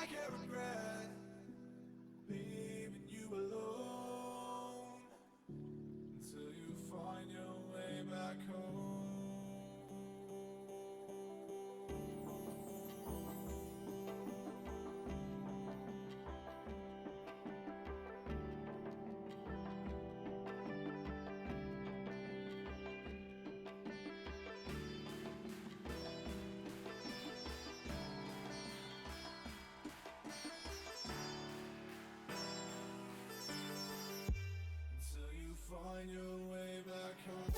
I can't regret leaving you alone until you find your way back home. Until you find your way back home.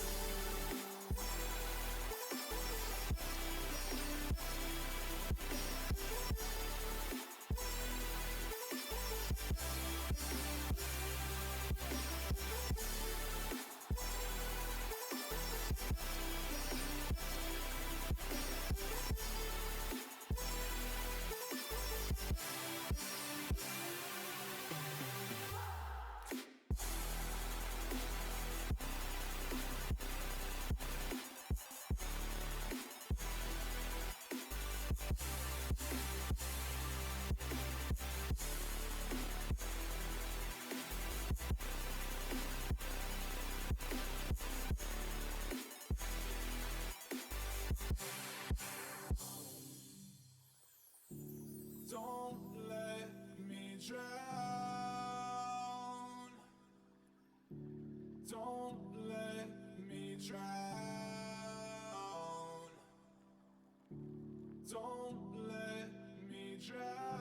Don't let me drown. Don't let me drown. Don't let me drown.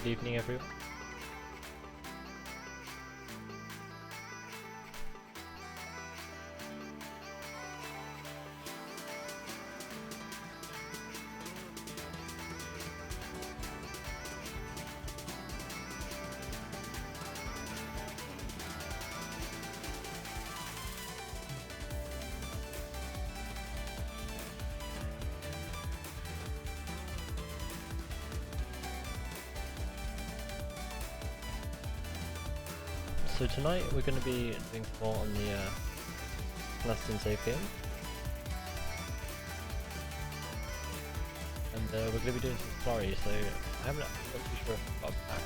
Good evening, everyone. So tonight we're going to be doing more on the Knuston save game, and we're going to be doing some story. So I'm not too sure if I've got back.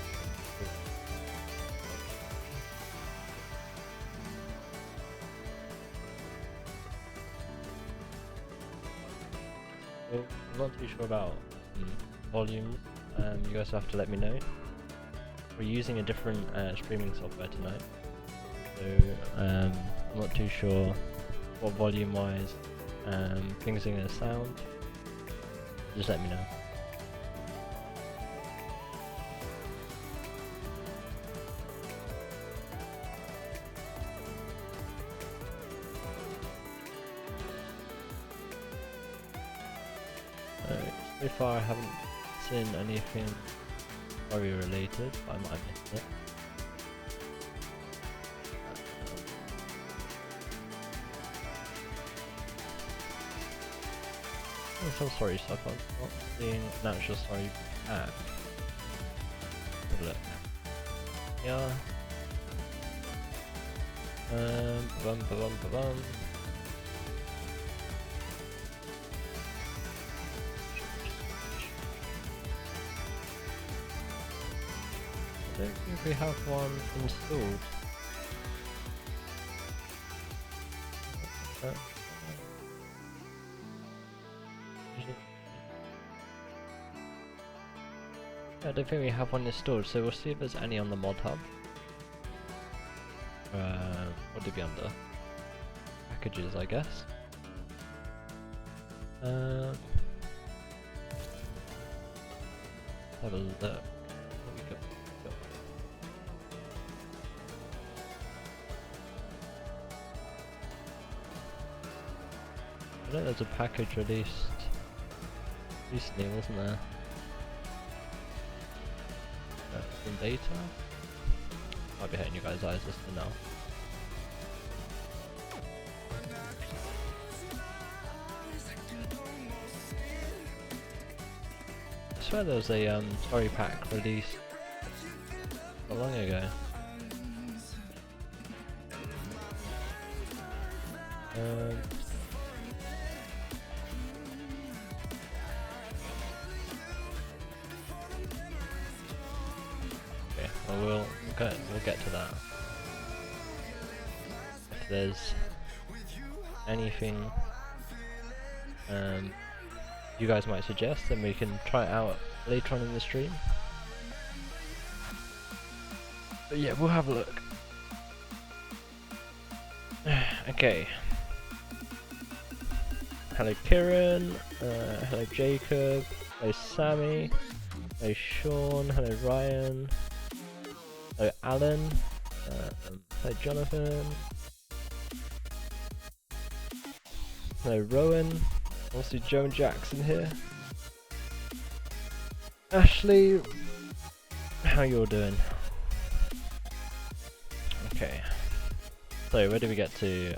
So I'm not too sure about volumes. You guys have to let me know. We're using a different streaming software tonight, so I'm not too sure what volume wise things are going to sound. Just let me know. So far I haven't seen anything story related, but I might have missed it. There's some story stuff. I'm not seeing an actual story pack. Have a look. Yeah. Ba-bum. I don't think we have one installed. I don't think we have one installed, so we'll see if there's any on the mod hub. What would it be under? Packages, I guess. Have a look. What we got? I know there's a package released recently, wasn't there? From data? Might be hitting you guys' eyes just for now. I swear there was a story pack released not long ago. Okay, well we'll get to that. If there's anything you guys might suggest, then we can try it out later on in the stream. But yeah, we'll have a look. Okay. Hello Kieran, hello Jacob, hello Sammy, hello Sean, hello Ryan, hello Alan, hello Jonathan, hello Rowan, also Joan Jackson here, Ashley, how you all doing? Okay, so where did we get to?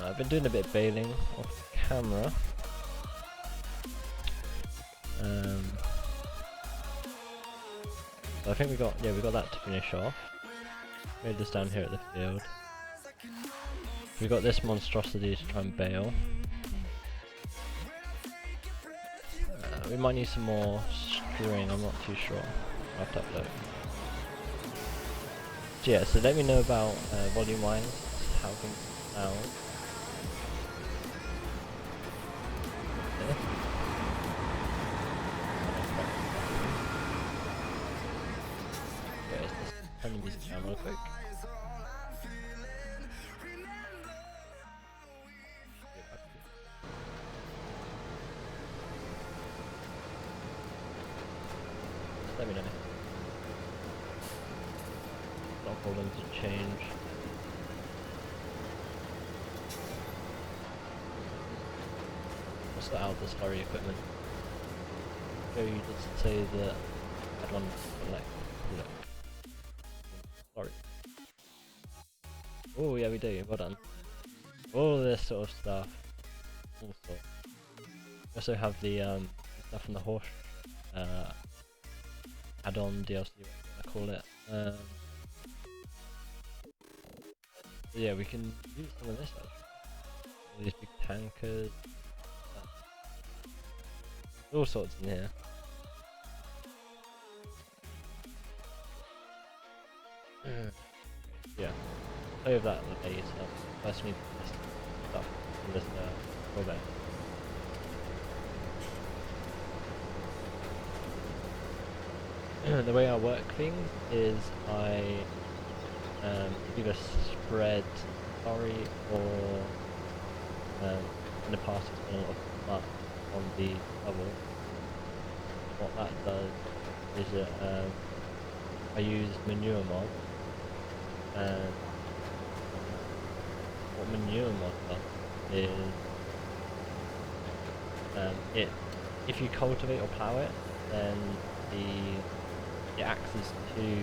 I've been doing a bit of baling off camera. So I think we got that to finish off. Made this down here at the field. We got this monstrosity to try and bale. We might need some more string. I'm not too sure. I'll have to have a look. So yeah, so let me know about volume wise how things sound. Turn the music down real quick. me know. Not a problem to change. I'll sort out the slurry equipment. So you just say that I'd want to select slurry. Oh yeah, we do. Well done. All this sort of stuff. All sorts. We also have the stuff from the horse add-on DLC, whatever you want to call it. Yeah, we can use some of this actually. All these big tankers. All sorts in here. Yeah. Play with that later. First we need this stuff from this drawback. The way I work things is I either spread sorry or in the past it's been a lot of mud on the level. What that does is it I use manure mod, and what manure mod does is if you cultivate or plough it, then it acts as two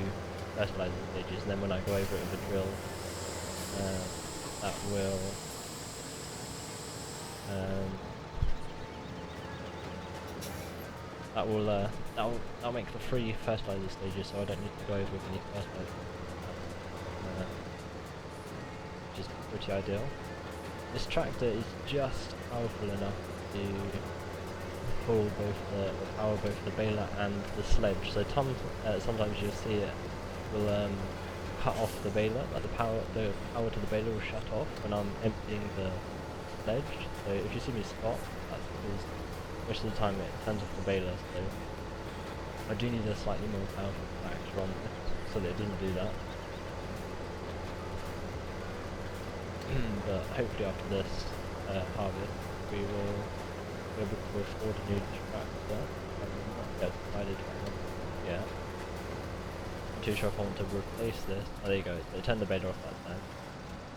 fertilizer stages, and then when I go over it with a drill, that'll make the 3 fertilizer stages, so I don't need to go over with any fertilizer, which is pretty ideal. This tractor is just powerful enough to pull both the power both the baler and the sledge. So sometimes you'll see it will cut off the baler, like the power to the baler will shut off when I'm emptying the sledge. So if you see me stop, that's because most of the time it turns off the baler. So I do need a slightly more powerful tractor on this so that it doesn't do that. But hopefully after this harvest, we will be able to afford a new tractor. I'm not yet decided yet. I'm too sure if I want to replace this. Oh, there you go. So turn the baler off that time.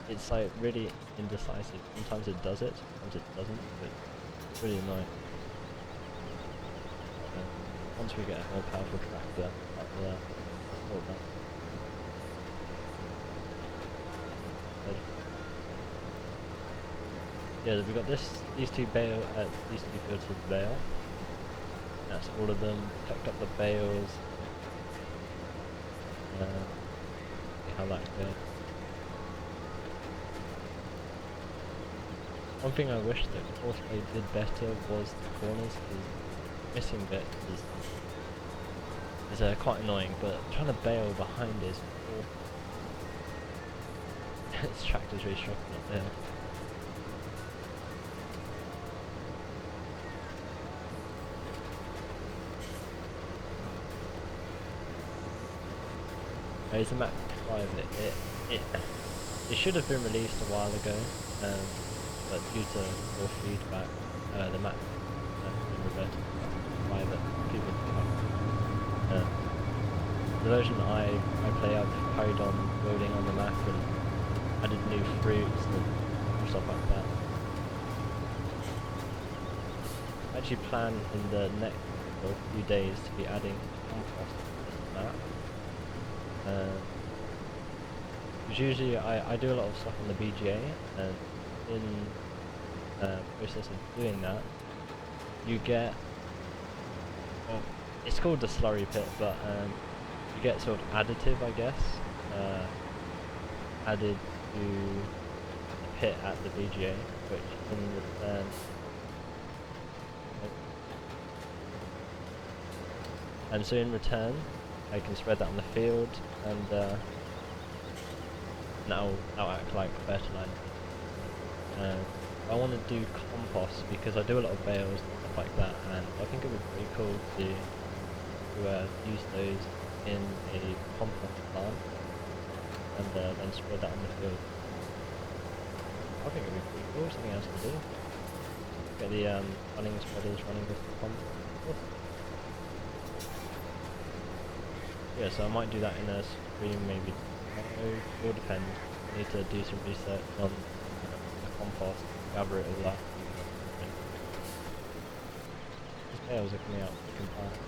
It's like really indecisive. Sometimes it does it, sometimes it doesn't. But it's really annoying. Once we get a more powerful tractor, that will sort that. Yeah, we've got these two fields of bale. That's all of them. Tucked up the bales. See how that's going. One thing I wish that Horseplay did better was the corners, because missing bit is quite annoying, but trying to bale behind is awful. This tractor's really struggling up there. It's a map 5. It should have been released a while ago, but due to more feedback, the map has been reverted to private. People the version I play, I've carried on building on the map and added new fruits and stuff like that. I actually plan in the next few days to be adding compost to this map. Because usually I do a lot of stuff on the BGA, and in the process of doing that, you get, well, it's called the slurry pit, but you get sort of additive, I guess, added to the pit at the BGA, which in return and so in return I can spread that on the field, and that'll act like fertilizer. I want to do compost because I do a lot of bales and stuff like that, and I think it would be pretty cool to use those in a compost plant and then spread that on the field. I think it would be pretty cool, something else to do. Get the running spreaders running with the compost. Yeah, so I might do that in a stream maybe. It will depend. I need to do some research on the compost, gather it all up. These bales are coming out freaking fast.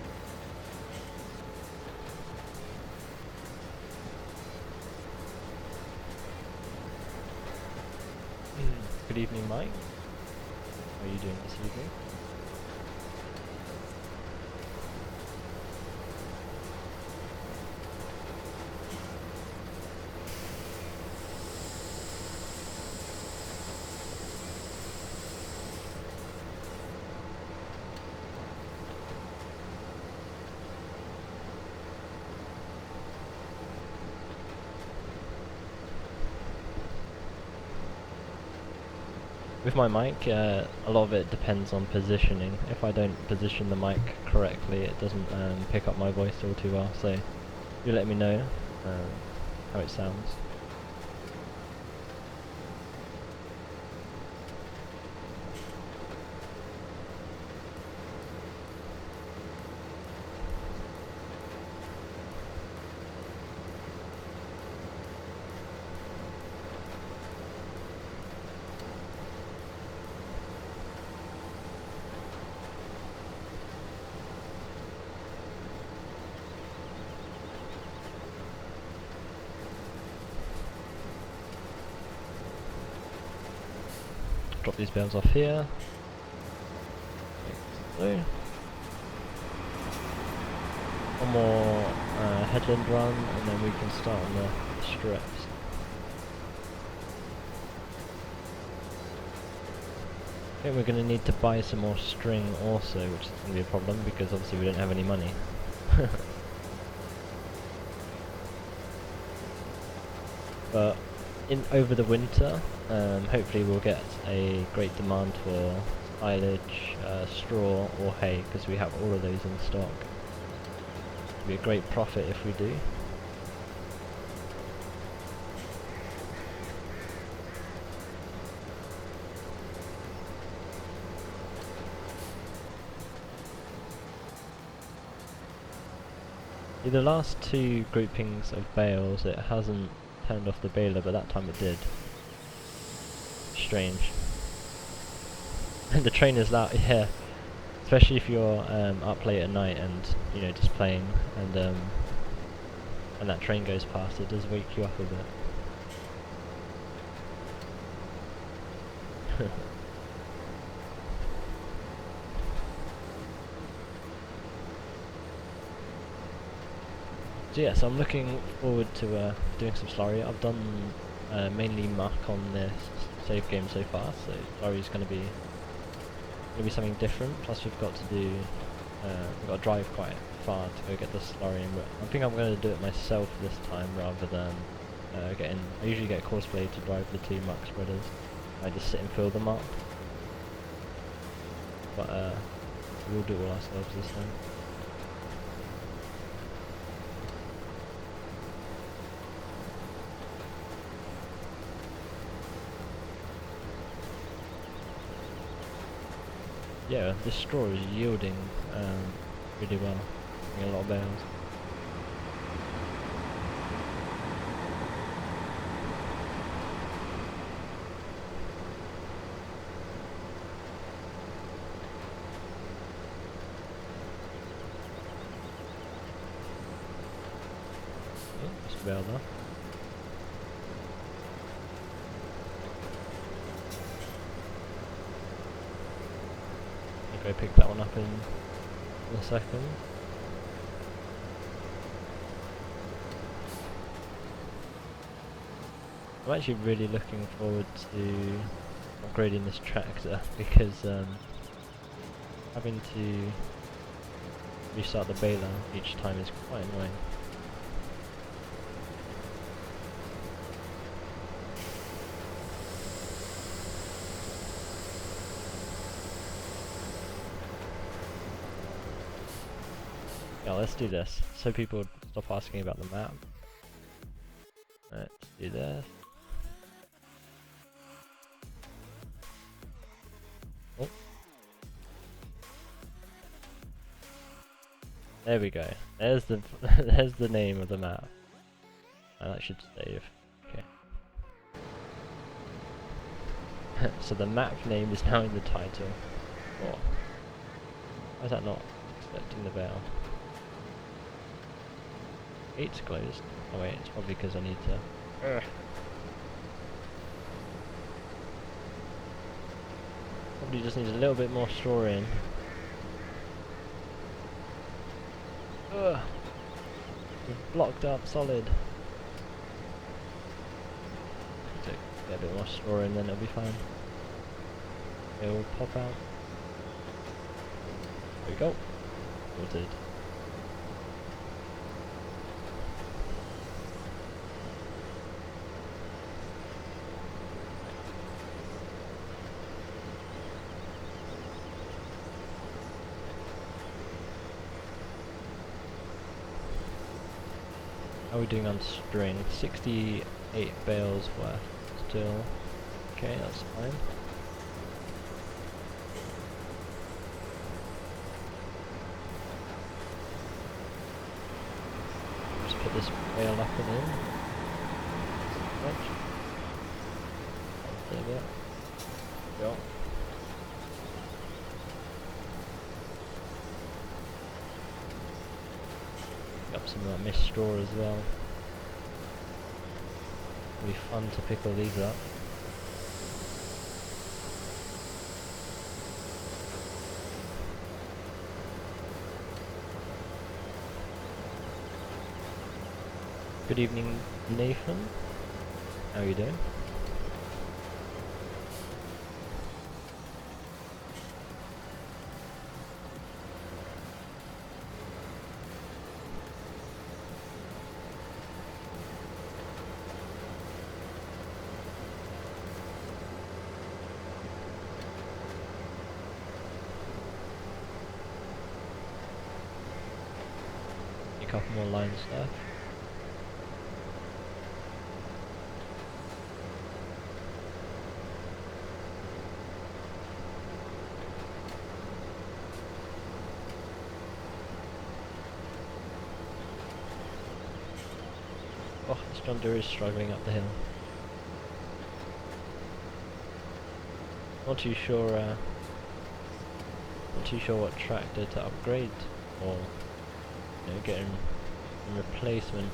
Good evening, Mike. How are you doing this evening? With my mic, a lot of it depends on positioning. If I don't position the mic correctly, it doesn't pick up my voice all too well, so you let me know how it sounds. Drop these bales off here. One more headland run, and then we can start on the strips. I think we're going to need to buy some more string also, which is going to be a problem because obviously we don't have any money. But over the winter, hopefully we'll get a great demand for silage, straw or hay, because we have all of those in stock. It'll be a great profit if we do. In the last two groupings of bales, it hasn't turned off the baler, but that time it did. Strange. And the train is loud, yeah. Especially if you're up late at night and just playing, and that train goes past, it does wake you up a bit. So yeah, so I'm looking forward to doing some slurry. I've done mainly muck on this save game so far, so slurry is going to be something different. Plus we've got to do we've got to drive quite far to go get the slurry, but I think I'm going to do it myself this time rather than getting. I usually get Courseplay to drive the two muck spreaders. I just sit and fill them up, but we'll do it all ourselves this time. Yeah, this straw is yielding really well, getting a lot of bales. Oh, just a bale there. Go pick that one up in a second. I'm actually really looking forward to upgrading this tractor because having to restart the baler each time is quite annoying. Yeah, let's do this, so people stop asking about the map. Let's do this. Oh. There we go. There's the there's the name of the map. That should save. Okay. So the map name is now in the title. Oh. Why is that not selecting the bale? Gate's closed. Oh wait, it's probably because I need to. Probably just needs a little bit more straw in. Ugh. We've blocked up solid. To get a bit more straw in, then it'll be fine. It will pop out. There we go. Sorted. How are we doing on string? 68 bales worth still. Okay, that's fine. Just put this bale up and in. There we go. Go. Up some of that mist straw as well. It'll be fun to pick all these up. Good evening, Nathan. How are you doing? A couple more lines left. Oh, this John Deere is struggling up the hill. Not too sure what tractor to upgrade or get a replacement.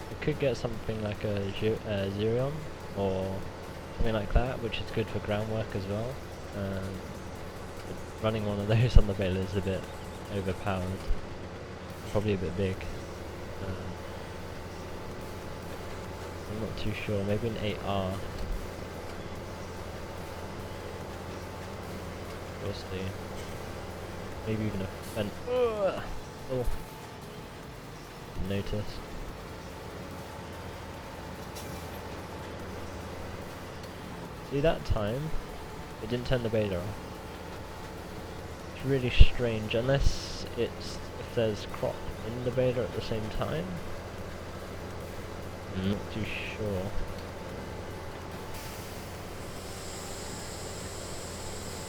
We could get something like a Xerion or something like that, which is good for groundwork as well. Running one of those on the baler is a bit overpowered, probably a bit big. I'm not too sure, maybe an 8R. We'll see. Maybe even a Fen. Oh! Noticed. See, that time it didn't turn the baler off. It's really strange, unless it's if there's crop in the baler at the same time. I'm not too sure.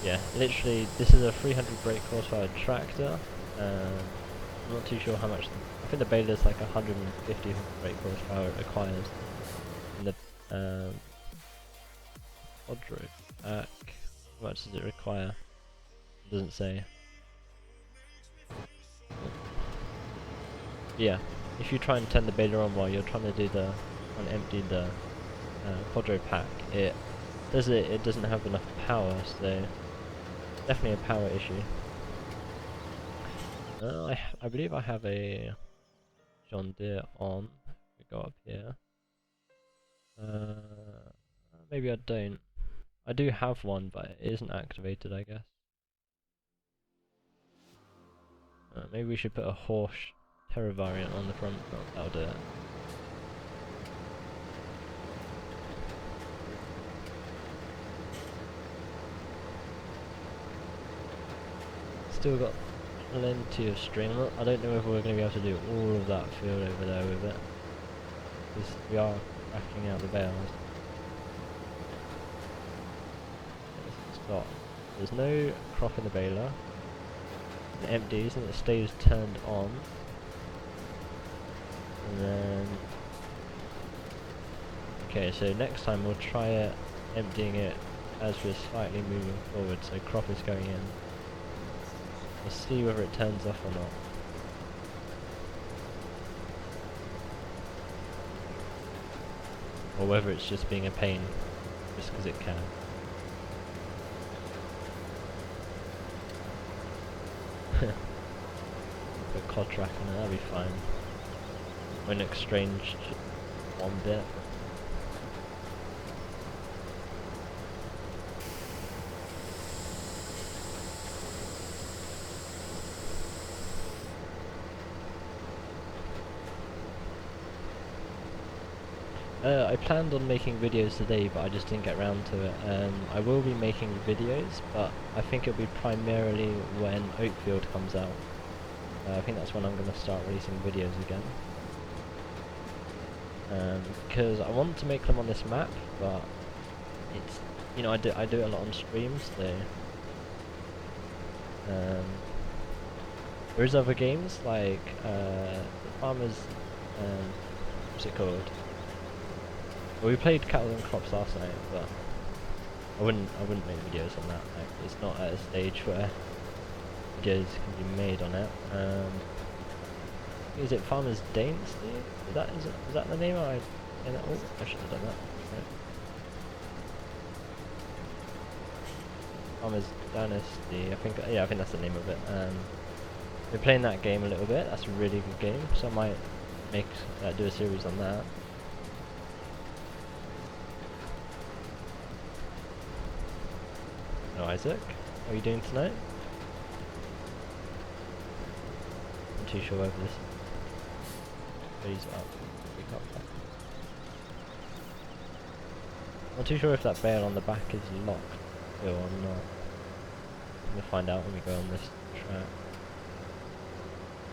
Yeah, literally, this is a 300 brake horsepower tractor. I'm not too sure how much. I think the baler is like 150 brake horsepower it requires. And the quadro pack, how much does it require? It doesn't say. Yeah, if you try and turn the baler on while you're trying to do empty the quadro pack, it doesn't have enough power, so definitely a power issue. I believe I have a John Deere on. We go up here. Maybe I don't. I do have one, but it isn't activated, I guess. Maybe we should put a Horsch Terra variant on the front. Oh, that'll do it. Still got plenty of string. I don't know if we're going to be able to do all of that field over there with it, because we are cracking out the bales. There's no crop in the baler. It empties and it stays turned on. And then okay, so next time we'll try it emptying it as we're slightly moving forward, so crop is going in. We'll see whether it turns off or not. Or whether it's just being a pain just because it can. Put cod track on it, that'll be fine. When exchanged one bit. I planned on making videos today, but I just didn't get around to it. I will be making videos, but I think it'll be primarily when Oakfield comes out. I think that's when I'm going to start releasing videos again. Because I want to make them on this map, but it's, you know, I do it a lot on streams, so there's other games like the Farmers, what's it called? Well, we played Cattle and Crops last night, but I wouldn't make videos on that. Like, it's not at a stage where videos can be made on it. Is it Farmers Dynasty? Is that the name? Oh, I should have done that. Right. Farmers Dynasty. I think that's the name of it. We're playing that game a little bit. That's a really good game, so I might do a series on that. Hello Isaac, how are you doing tonight? I'm too sure whether this he's up. I'm not too sure if that bale on the back is locked still or not. We'll find out when we go on this track.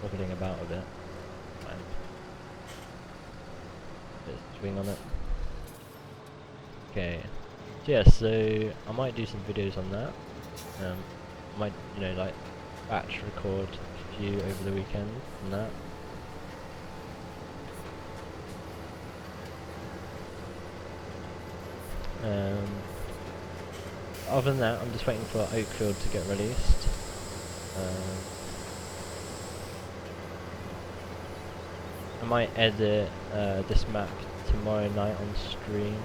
Wobbling about a bit. Fine. Bit of swing on it. Okay. So yeah, so I might do some videos on that. I might, you know, like batch record a few over the weekend and that. Other than that, I'm just waiting for Oakfield to get released. I might edit this map tomorrow night on stream,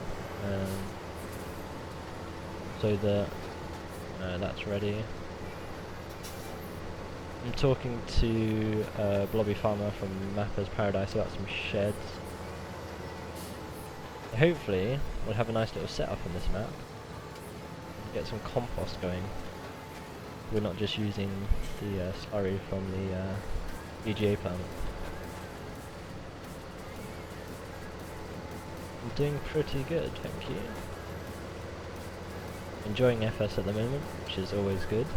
so that that's ready. I'm talking to Blobby Farmer from Mapper's Paradise about some sheds. Hopefully, we'll have a nice little setup on this map. Get some compost going. We're not just using the slurry from the VGA plant. I'm doing pretty good, thank you. Enjoying FS at the moment, which is always good.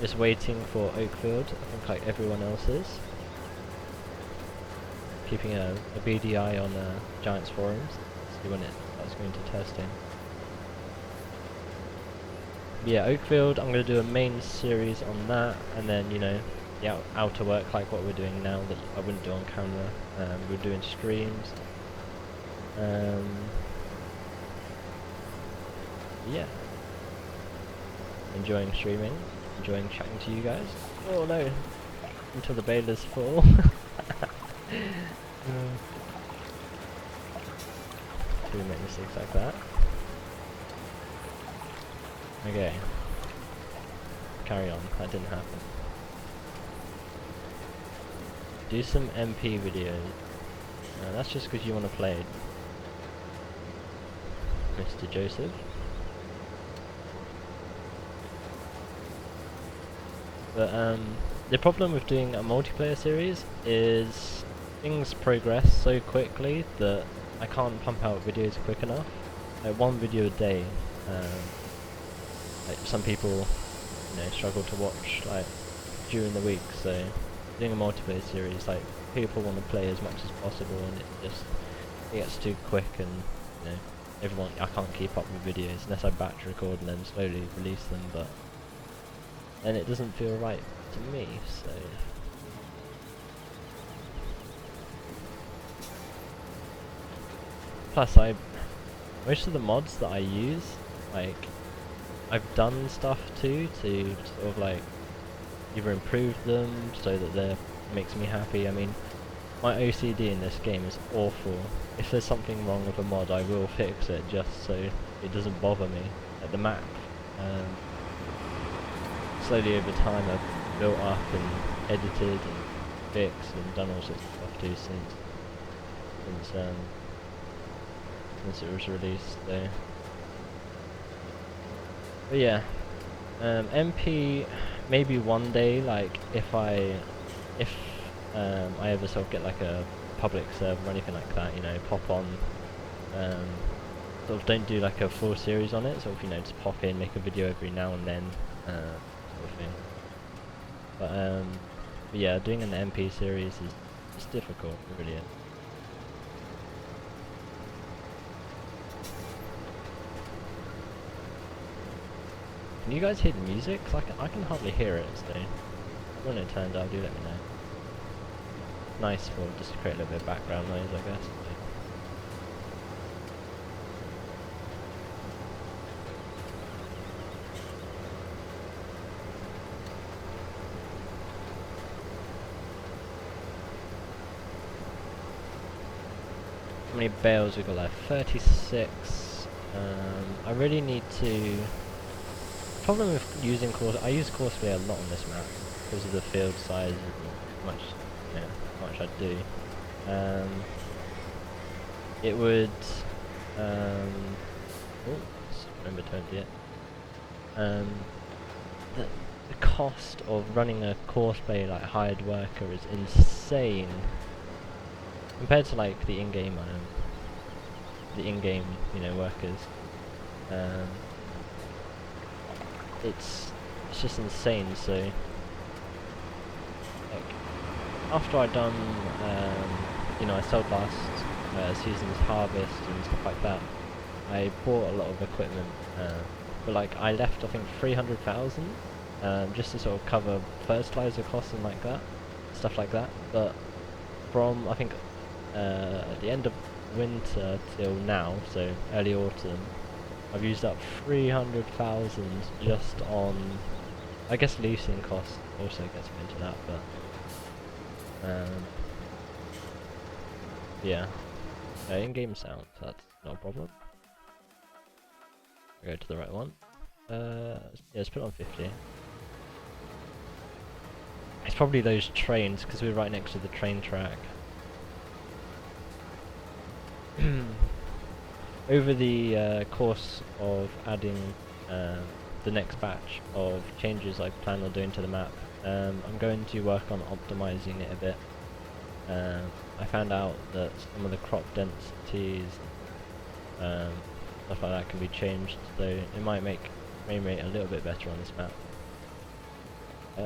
Just waiting for Oakfield, I think like everyone else is. Keeping a beady eye on Giants forums, see when that's going to testing. But yeah, Oakfield, I'm going to do a main series on that, and then, you know, the outer work like what we're doing now that I wouldn't do on camera. We're doing streams. Yeah. Enjoying streaming, enjoying chatting to you guys. Oh no! Until the balers fall. Do make mistakes like that. Okay. Carry on, that didn't happen. Do some MP videos. That's just because you want to play it, Mr. Joseph. But the problem with doing a multiplayer series is things progress so quickly that I can't pump out videos quick enough. Like one video a day. Like some people, you know, struggle to watch like during the week. So doing a multiplayer series, like people want to play as much as possible, and it gets too quick, and you know, I can't keep up with videos unless I batch record and then slowly release them. But then it doesn't feel right to me, so Plus, most of the mods that I use, like, I've done stuff to sort of like either improve them so that they makes me happy. I mean, my OCD in this game is awful. If there's something wrong with a mod, I will fix it just so it doesn't bother me. At the map, slowly over time I've built up and edited and fixed and done all sorts of stuff too since it was released. So, but yeah, MP maybe one day, like if I ever sort of get like a public server or anything like that, you know, pop on. Sort of don't do like a full series on it, sort of, you know, just pop in, make a video every now and then, sort of thing. But yeah, doing an MP series is difficult, it really is. Can you guys hear the music? 'Cause I can hardly hear it, so when it turns out, do let me know. Nice for just to create a little bit of background noise, I guess. How many bales we got left? 36. I really need to. Problem with using I use courseplay a lot on this map because of the field size and how much, you know, how much I do. It would. Oh, remember to empty it. The cost of running a courseplay like hired worker is insane. Compared to like the in-game, you know, workers, it's just insane. So, like, after I'd done, you know, I sold last season's harvest and stuff like that, I bought a lot of equipment, but like I left I think 300,000, just to sort of cover fertilizer costs and like that, stuff like that. But from I think at the end of winter till now, so early autumn, I've used up 300,000 just on, I guess, leasing costs also gets me into that, but yeah, in-game sound, that's not a problem. I'll go to the right one. Yeah, let's put it on 50. It's probably those trains because we're right next to the train track. Over the course of adding the next batch of changes I plan on doing to the map, I'm going to work on optimizing it a bit. I found out that some of the crop densities, stuff like that, can be changed, so it might make frame rate a little bit better on this map.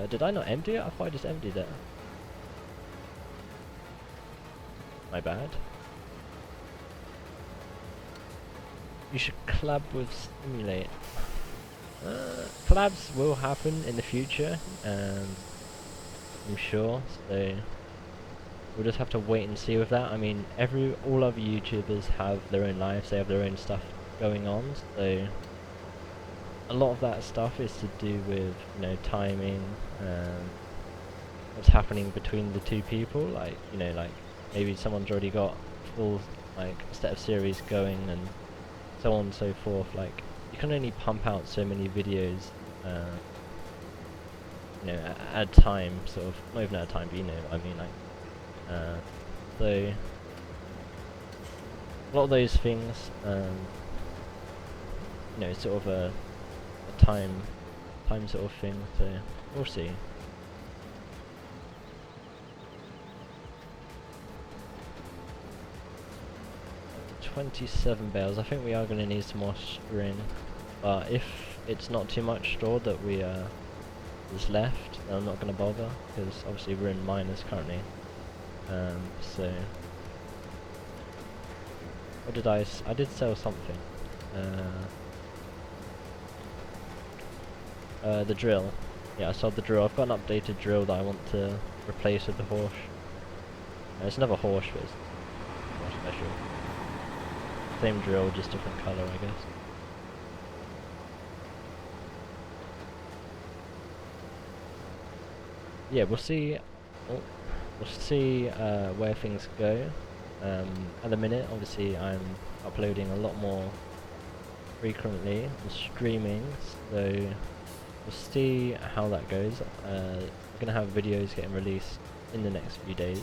Did I not empty it? I thought I just emptied it. My bad. You should collab with Simulate. Collabs will happen in the future, I'm sure, so we'll just have to wait and see with that. I mean, all other YouTubers have their own lives, they have their own stuff going on, so a lot of that stuff is to do with, you know, timing, what's happening between the two people, like, you know, like maybe someone's already got full like set of series going and so on and so forth. Like, you can only pump out so many videos, you know, at a time, sort of, not even at a time, but you know what I mean, like, so a lot of those things, you know, sort of a time sort of thing, so we'll see. $27 bales. I think we are going to need some more string, but if it's not too much straw that we is left, then I'm not going to bother, because obviously we're in minus currently. So what did I did sell something. The drill. Yeah, I sold the drill. I've got an updated drill that I want to replace with the horse. It's another horse, but it's more special. Same drill, just different colour, I guess. Yeah, we'll see. Oh, we'll see where things go. At the minute, obviously, I'm uploading a lot more frequently and streaming, so we'll see how that goes. We're gonna have videos getting released in the next few days,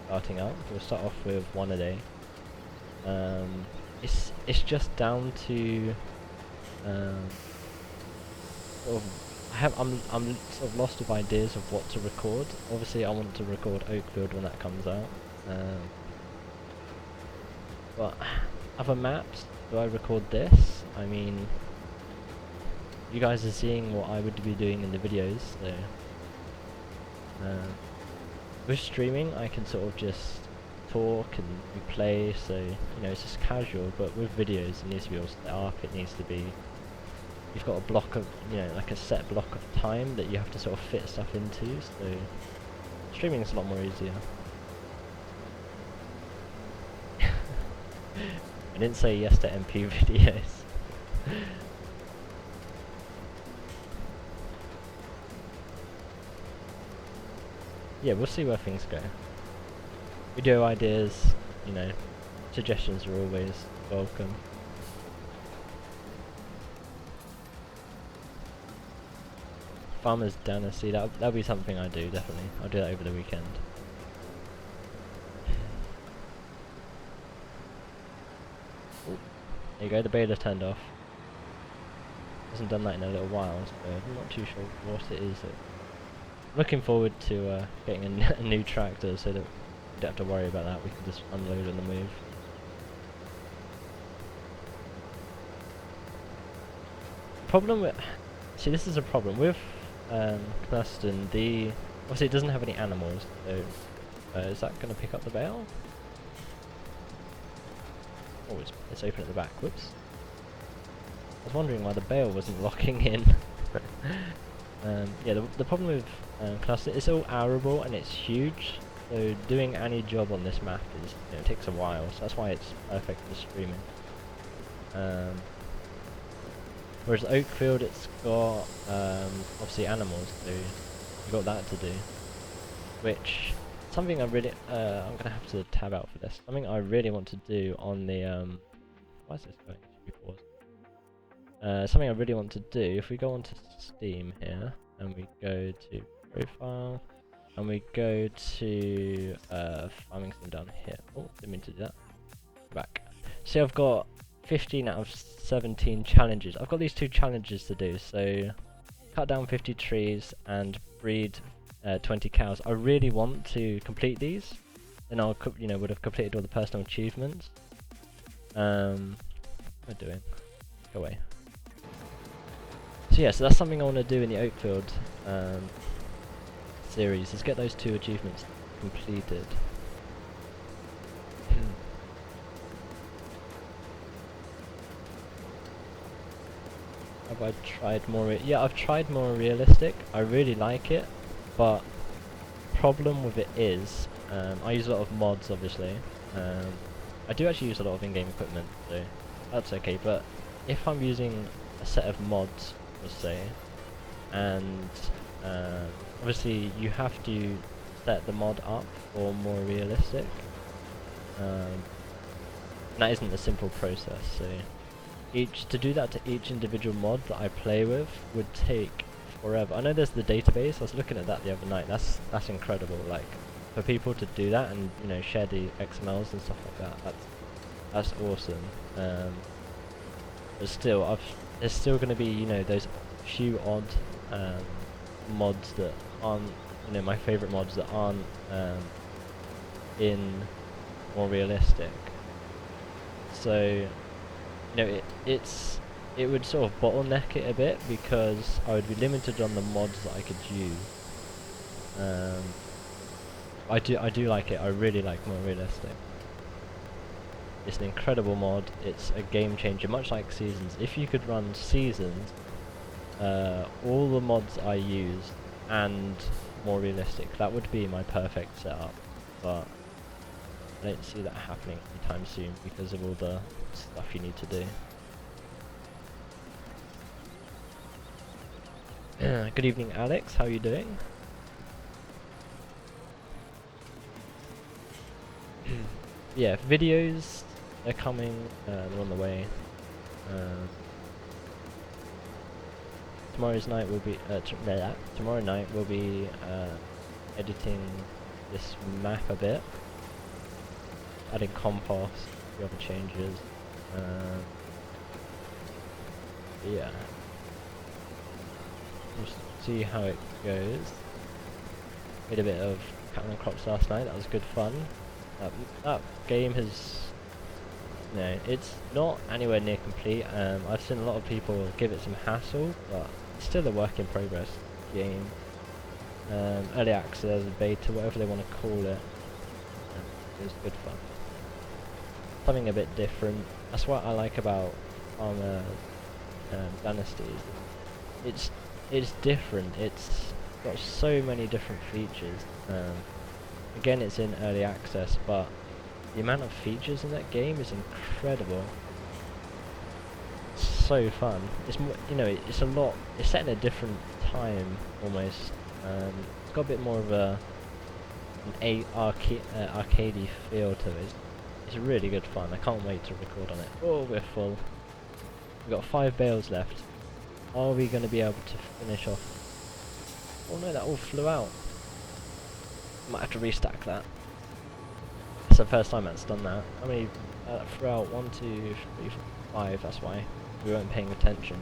starting up. We'll start off with one a day. It's just down to sort of I'm sort of lost with ideas of what to record. Obviously, I want to record Oakfield when that comes out. But other maps, do I record this? I mean, you guys are seeing what I would be doing in the videos, so with streaming I can sort of just talk and play, so you know, it's just casual. But with videos, it needs to be all set up. It needs to be, you've got a block of, you know, like a set block of time that you have to sort of fit stuff into, so streaming is a lot more easier. I didn't say yes to MP videos. Yeah, we'll see where things go. Video ideas, you know, suggestions are always welcome. Farmer's Dynasty, that'll be something I do, definitely. I'll do that over the weekend. Ooh, there you go, the bale turned off. Hasn't done that in a little while, so I'm not too sure what it is. Looking forward to getting a new tractor so that we don't have to worry about that. We can just unload on the move. Problem with, see, this is a problem with Knuston. Obviously it doesn't have any animals, so is that going to pick up the bale? Oh, it's open at the back. Whoops. I was wondering why the bale wasn't locking in. Yeah, the problem with Knuston, it's all arable and it's huge, so doing any job on this map is, you know, it takes a while, so that's why it's perfect for streaming. Whereas Oakfield, it's got obviously animals, so you've got that to do. Which, something I really, I'm gonna have to tab out for this. Something I really want to do on the why is this going? It should be paused. Something I really want to do, if we go onto Steam here, and we go to Profile, and we go to Farming Sim down here. Oh, didn't mean to do that. Back. See, I've got 15 out of 17 challenges. I've got these 2 challenges to do, so cut down 50 trees and breed 20 cows. I really want to complete these, and I'll, you know, would have completed all the personal achievements. What am I doing? Go away. So yeah, so that's something I want to do in the Oakfield series, is get those 2 achievements completed. Have I tried more? Yeah, I've tried more realistic. I really like it, but problem with it is I use a lot of mods, obviously. I do actually use a lot of in-game equipment, so that's okay. But if I'm using a set of mods, let's say, and obviously you have to set the mod up for more realistic. And that isn't a simple process, so to do that to each individual mod that I play with would take forever. I know there's the database. I was looking at that the other night. That's incredible. Like, for people to do that and, you know, share the XMLs and stuff like that. That's awesome. But still, there's still going to be, you know, those few odd mods that aren't, you know, my favourite mods that aren't in more realistic. So, you know, it would sort of bottleneck it a bit, because I would be limited on the mods that I could use. I do like it. I really like more realistic. It's an incredible mod. It's a game changer, much like Seasons. If you could run Seasons, all the mods I use and more realistic, that would be my perfect setup. But I don't see that happening anytime soon because of all the stuff you need to do. Good evening, Alex. How are you doing? Yeah, videos, they're coming, they're on the way. Tomorrow night will be editing this map a bit, adding compost, the other changes. Yeah, we'll see how it goes. Made a bit of cattle crops last night. That was good fun. That game has, it's not anywhere near complete. I've seen a lot of people give it some hassle, but it's still a work in progress game. Early access, beta, whatever they want to call it. It was good fun. Something a bit different. That's what I like about Armour Dynasties. It's different. It's got so many different features. Again, it's in early access, but the amount of features in that game is incredible. It's so fun. It's more, it's a lot. It's set in a different time almost. It's got a bit more of an arcadey feel to it. It's really good fun. I can't wait to record on it. Oh, we're full. We've got 5 bales left. Are we going to be able to finish off? Oh no, that all flew out. Might have to restack that. It's the first time that's done that. How many threw out? 1, 2, 3, 4, 5. That's why we weren't paying attention.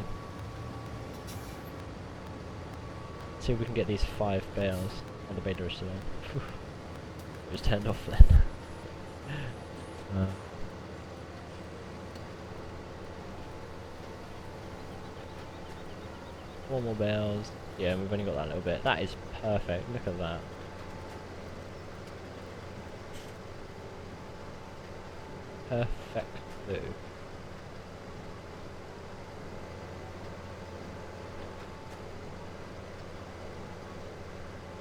See if we can get these 5 bales. Oh, the beta is still on. It was turned off then. 4 more bales. Yeah, we've only got that little bit. That is perfect. Look at that. Perfecto.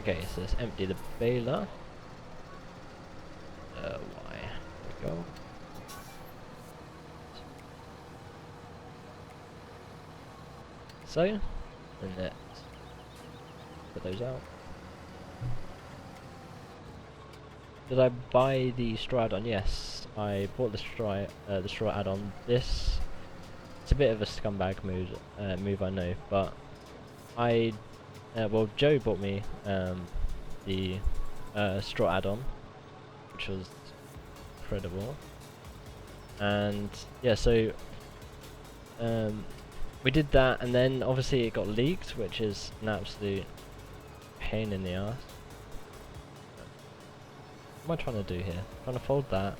Okay, so let's empty the baler. Why? There we go. So, and let's put those out. Did I buy the straw add-on? Yes, I bought the straw add-on. It's a bit of a scumbag move, I know, but well, Joe bought me the straw add-on, which was incredible, and yeah, so we did that, and then obviously it got leaked, which is an absolute pain in the ass. What am I trying to do here? I'm trying to fold that,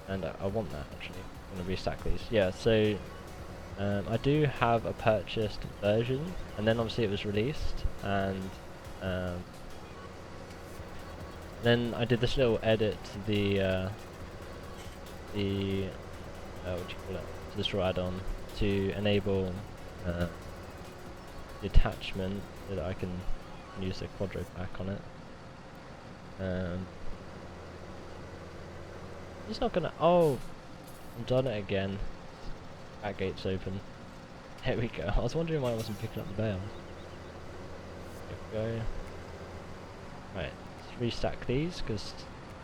and I want that actually. I'm going to restack these. Yeah, so I do have a purchased version, and then obviously it was released, and then I did this little edit to the what do you call it? To the straw add-on to enable the attachment so that I can use the quadro pack on it. It's not gonna. Oh, I've done it again. Back gate's open. Here we go. I was wondering why I wasn't picking up the bale. There we go. Right, let's restack these because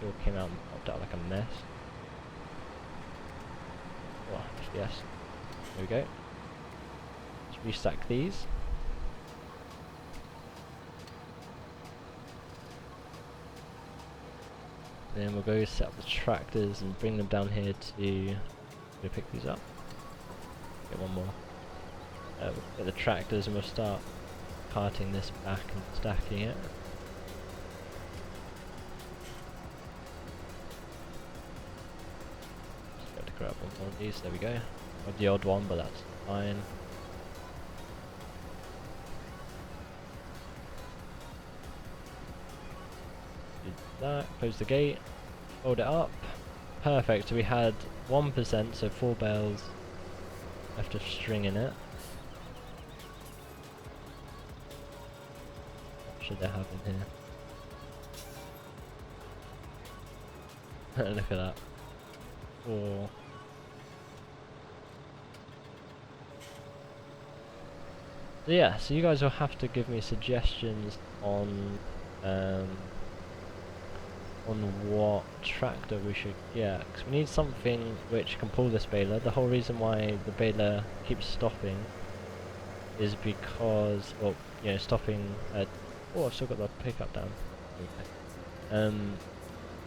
it all came out and popped out like a mess. Oh, yes. There we go. Let's restack these. Then we'll go set up the tractors and bring them down here to pick these up. Get one more. We'll get the tractors and we'll start carting this back and stacking it. Just got to grab one more of these. There we go. Got the odd one, but that's fine. That, close the gate, hold it up, perfect. So we had 1%, so 4 bales left of string in it. What should they have in here? Look at that. 4, So yeah, so you guys will have to give me suggestions on what tractor we should get, because we need something which can pull this baler. The whole reason why the baler keeps stopping is because, well, you know, stopping at, oh, I've still got the pickup down. Okay.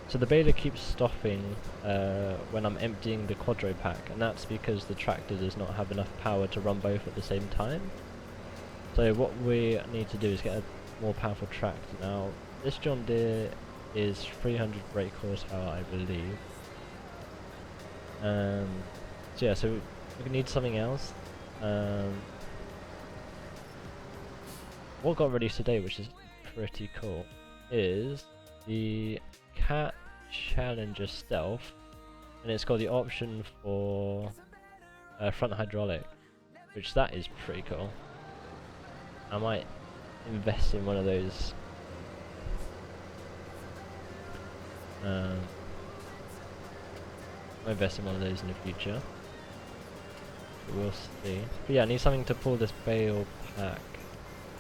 So the baler keeps stopping when I'm emptying the quadro pack, and that's because the tractor does not have enough power to run both at the same time. So what we need to do is get a more powerful tractor. Now, this John Deere is 300 brake horsepower, I believe. So yeah, so we need something else. What got released today, which is pretty cool, is the Cat Challenger Stealth, and it's got the option for front hydraulic, which that is pretty cool. I might invest in one of those. I'll invest in one of those in the future. But we'll see. But yeah, I need something to pull this bale pack.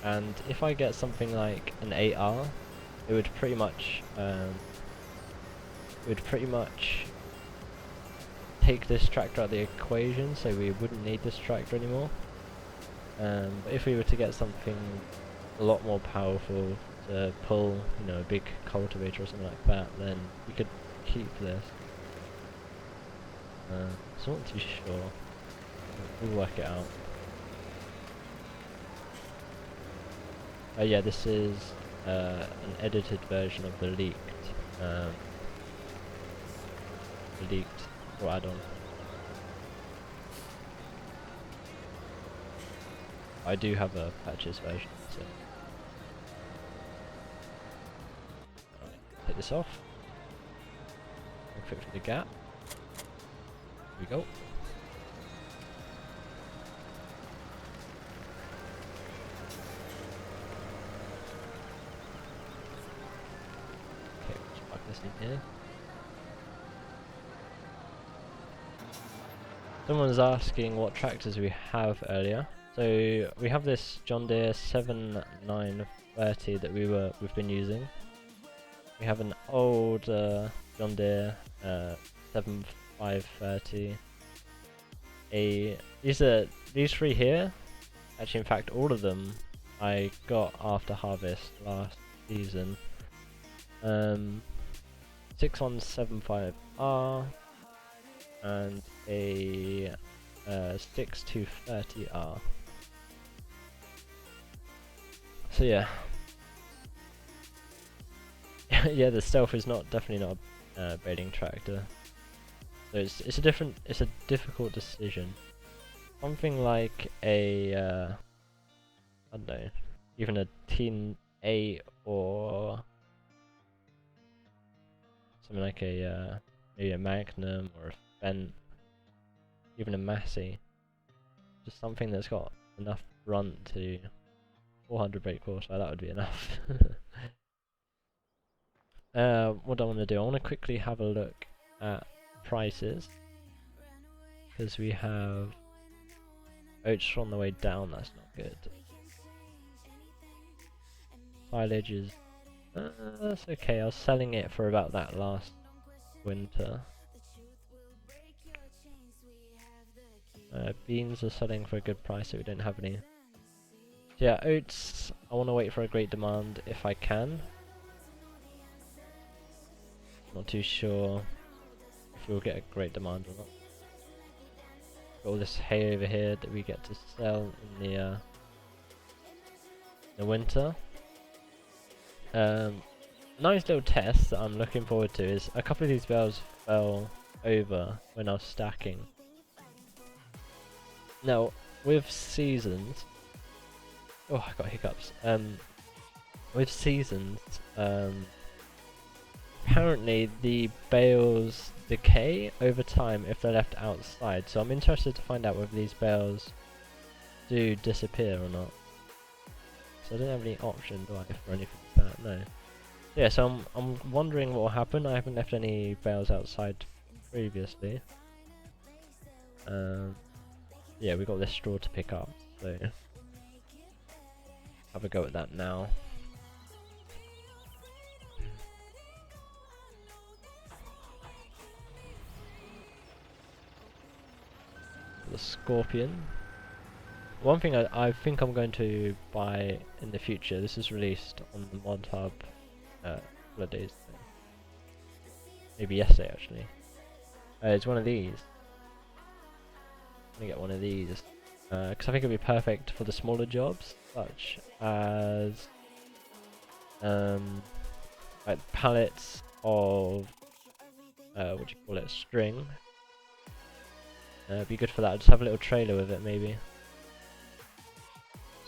And if I get something like an 8R, it would pretty much take this tractor out of the equation, so we wouldn't need this tractor anymore. But if we were to get something a lot more powerful to pull, you know, a big cultivator or something like that, then we could keep this. So I'm not too sure. We'll work it out. Yeah, this is an edited version of the leaked or add-on. I do have a purchase version, so take this off. Fix the gap. Here we go. Okay, let's plug this in here. Someone was asking what tractors we have earlier. So we have this John Deere 7930 that we've been using. We have an old John Deere 7530. These three here. Actually, in fact, all of them I got after harvest last season. 6175R and a 6230R. So yeah. Yeah, the Stealth is definitely not a baling tractor. So it's a difficult decision. Something like a I don't know, even a Teen 8 or something like maybe a Magnum or a Fent, even a Massey. Just something that's got enough brunt to 400 brake horsepower, that would be enough. What do I want to do? I want to quickly have a look at prices, because we have oats on the way down. That's not good. Silage is that's okay. I was selling it for about that last winter. Beans are selling for a good price, so we don't have any. So yeah, oats, I want to wait for a great demand if I can. Not too sure if we'll get a great demand or not. Got all this hay over here that we get to sell in the winter. Nice little test that I'm looking forward to is a couple of these bales fell over when I was stacking. Now, with seasons, oh, I got hiccups. With seasons, apparently the bales decay over time if they're left outside. So I'm interested to find out whether these bales do disappear or not. So I don't have any option, do I, for anything like that? No. Yeah, so I'm wondering what will happen. I haven't left any bales outside previously. Yeah, we got this straw to pick up, so have a go at that now. The Scorpion. One thing I think I'm going to buy in the future, this is released on the Mod Hub a couple of days ago. Maybe yesterday actually. It's one of these. I'm gonna get one of these. Because I think it'll be perfect for the smaller jobs, such as like pallets of what do you call it, string. It'd be good for that. Just have a little trailer with it, maybe.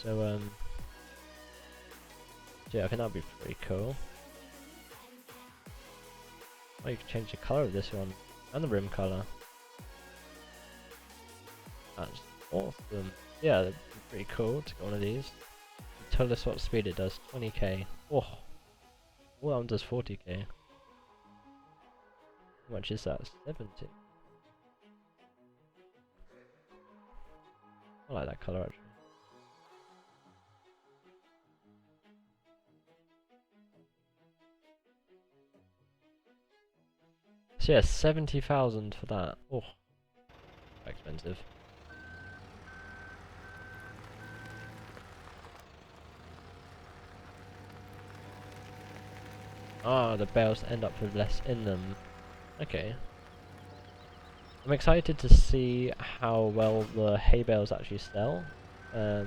So yeah, I think that'd be pretty cool. Oh, you can change the colour of this one and the rim colour. That's awesome. Yeah, that'd be pretty cool to get one of these. Tell us what speed it does. 20k. Oh, all that one does 40k. How much is that? 70. I like that colour actually. So yeah, 70,000 for that. Oh, quite expensive. Ah, the bales end up with less in them. Okay. I'm excited to see how well the hay bales actually sell. I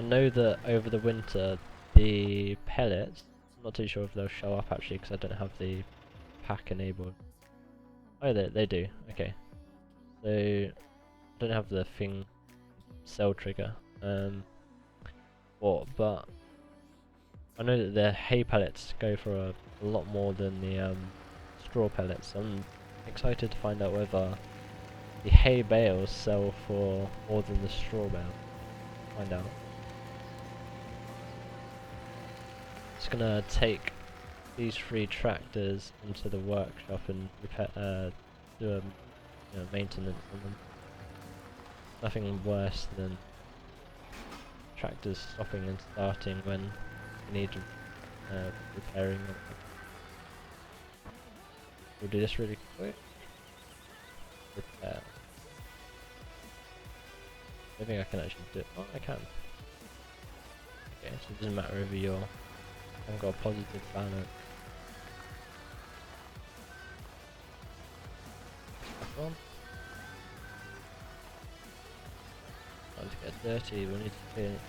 know that over the winter, the pellets, I'm not too sure if they'll show up actually because I don't have the pack enabled. Oh, they do. Okay. So, I don't have the thing, sell trigger. But I know that the hay pellets go for a lot more than the straw pellets. I'm excited to find out whether the hay bales sell for more than the straw bale. Find out. Just gonna take these 3 tractors into the workshop and repair, do maintenance on them. Nothing worse than tractors stopping and starting when you need repairing them. We'll do this really quick. Repair. I think I can actually do it. Oh, I can. Okay, so it doesn't matter if you're haven't got a positive balance. Back on. Time to get dirty, we need to clean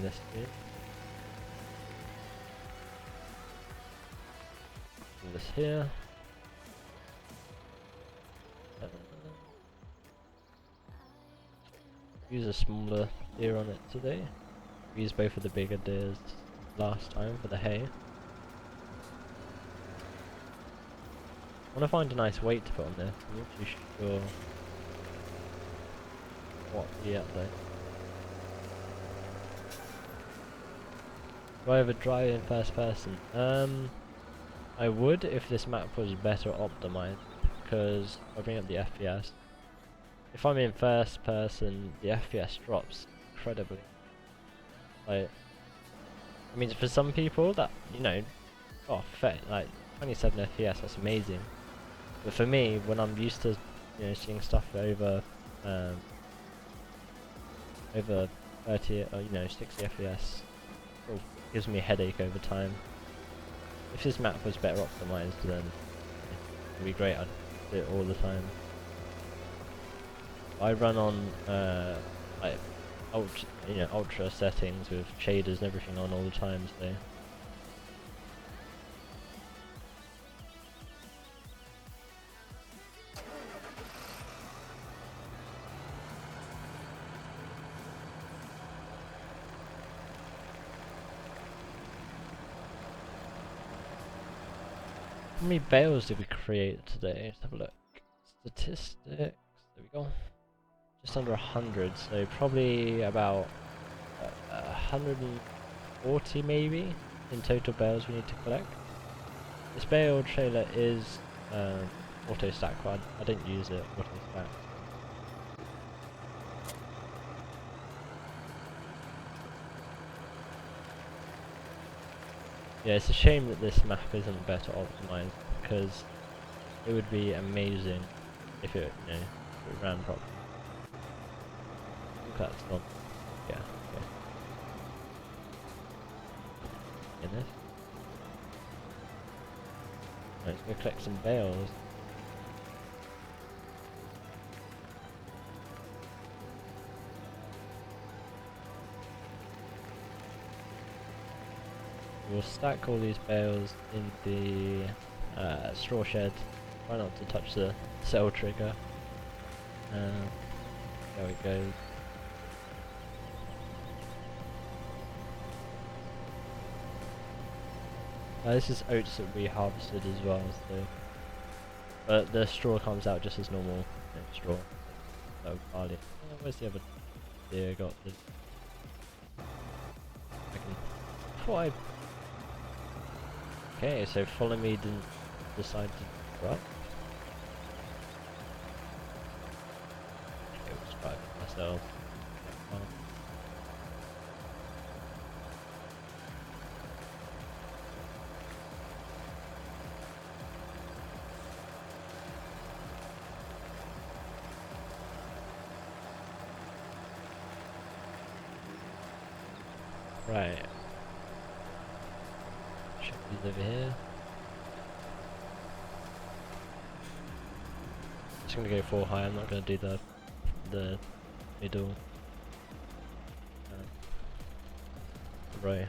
this bit. Do this here. Use a smaller deer on it today. We used both of the bigger deers last time for the hay. I want to find a nice weight to put on this. I'm not too sure what yet though. Do I ever drive in first person? I would if this map was better optimized, because I'll bring up the FPS. If I'm in first person, the FPS drops incredibly. Like, I mean, for some people that, you know, oh, like 27 FPS, that's amazing. But for me, when I'm used to, you know, seeing stuff over, over 30 or 60 FPS, it gives me a headache over time. If this map was better optimized, then it'd be great. I'd do it all the time. I run on like ultra settings with shaders and everything on all the time, so. How many bales did we create today? Let's have a look. Statistics. There we go. Just under 100, so probably about 140 maybe in total bales we need to collect. This bale trailer is auto stack, but I don't use it auto stack. Yeah, it's a shame that this map isn't better optimized, because it would be amazing if it, you know, if it ran properly. I think that's not. Yeah. Okay. In this. Let's go collect some bales. We'll stack all these bales in the straw shed. Try not to touch the cell trigger. There it goes. This is oats that we harvested as well, so but the straw comes out just as normal, you know, straw. So barley. Where's the other deer got the? Okay, so follow me didn't decide to drop. Okay, we'll drive it myself. Right. Should be over here. Just gonna go 4 high. I'm not gonna do the middle. Right.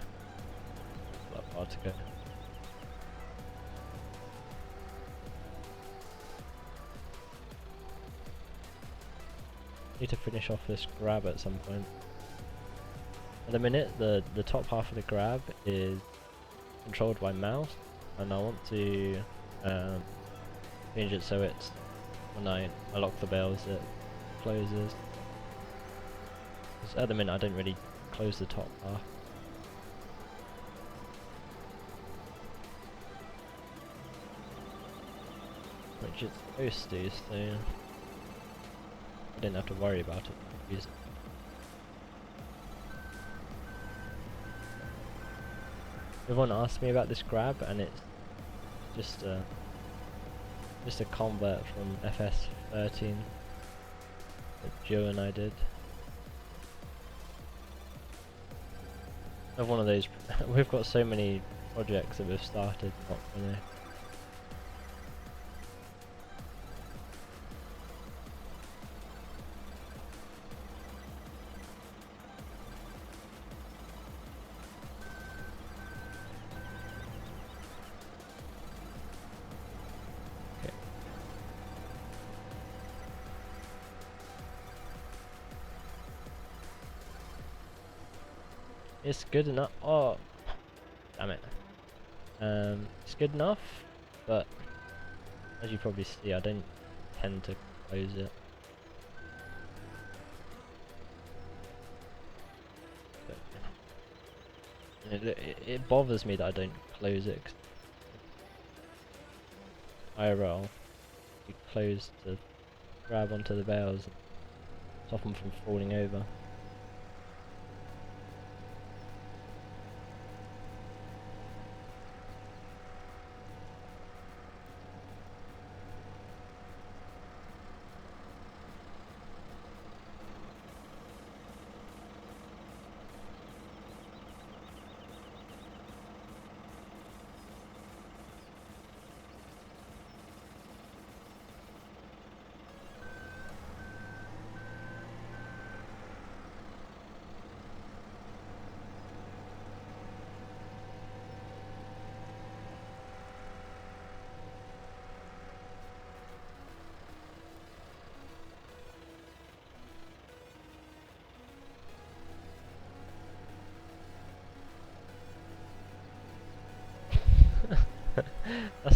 Not far to go. Need to finish off this grab at some point. At the minute, the top half of the grab is controlled by mouse, and I want to change it so it's when I lock the bales it closes. 'Cause at the minute I don't really close the top half. Which it's supposed to, so I didn't have to worry about it. Everyone asked me about this grab, and it's just a convert from FS17 that Joe and I did. Of one of those, we've got so many projects that we've started, not finished. It's good enough. Oh, damn it. It's good enough, but as you probably see, I don't tend to close it. But it bothers me that I don't close it. 'Cause IRL, you close to grab onto the bales and stop them from falling over.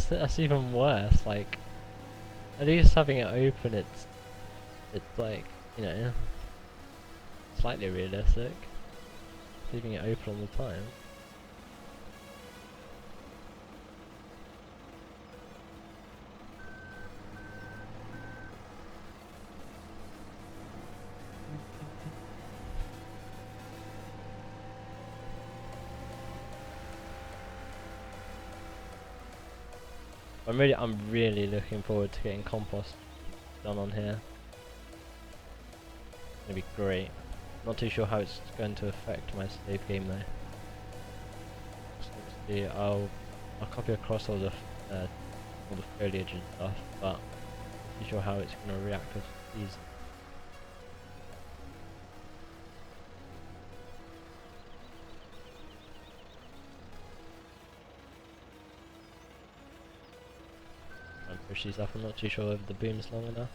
That's even worse. Like, at least having it open, it's like, you know, slightly realistic. Leaving it open all the time. I'm really looking forward to getting compost done on here. It's gonna be great. Not too sure how it's going to affect my save game though. So obviously I'll copy across all the foliage and stuff, but not too sure how it's gonna react with these. Push these up. I'm not too sure if the boom's long enough.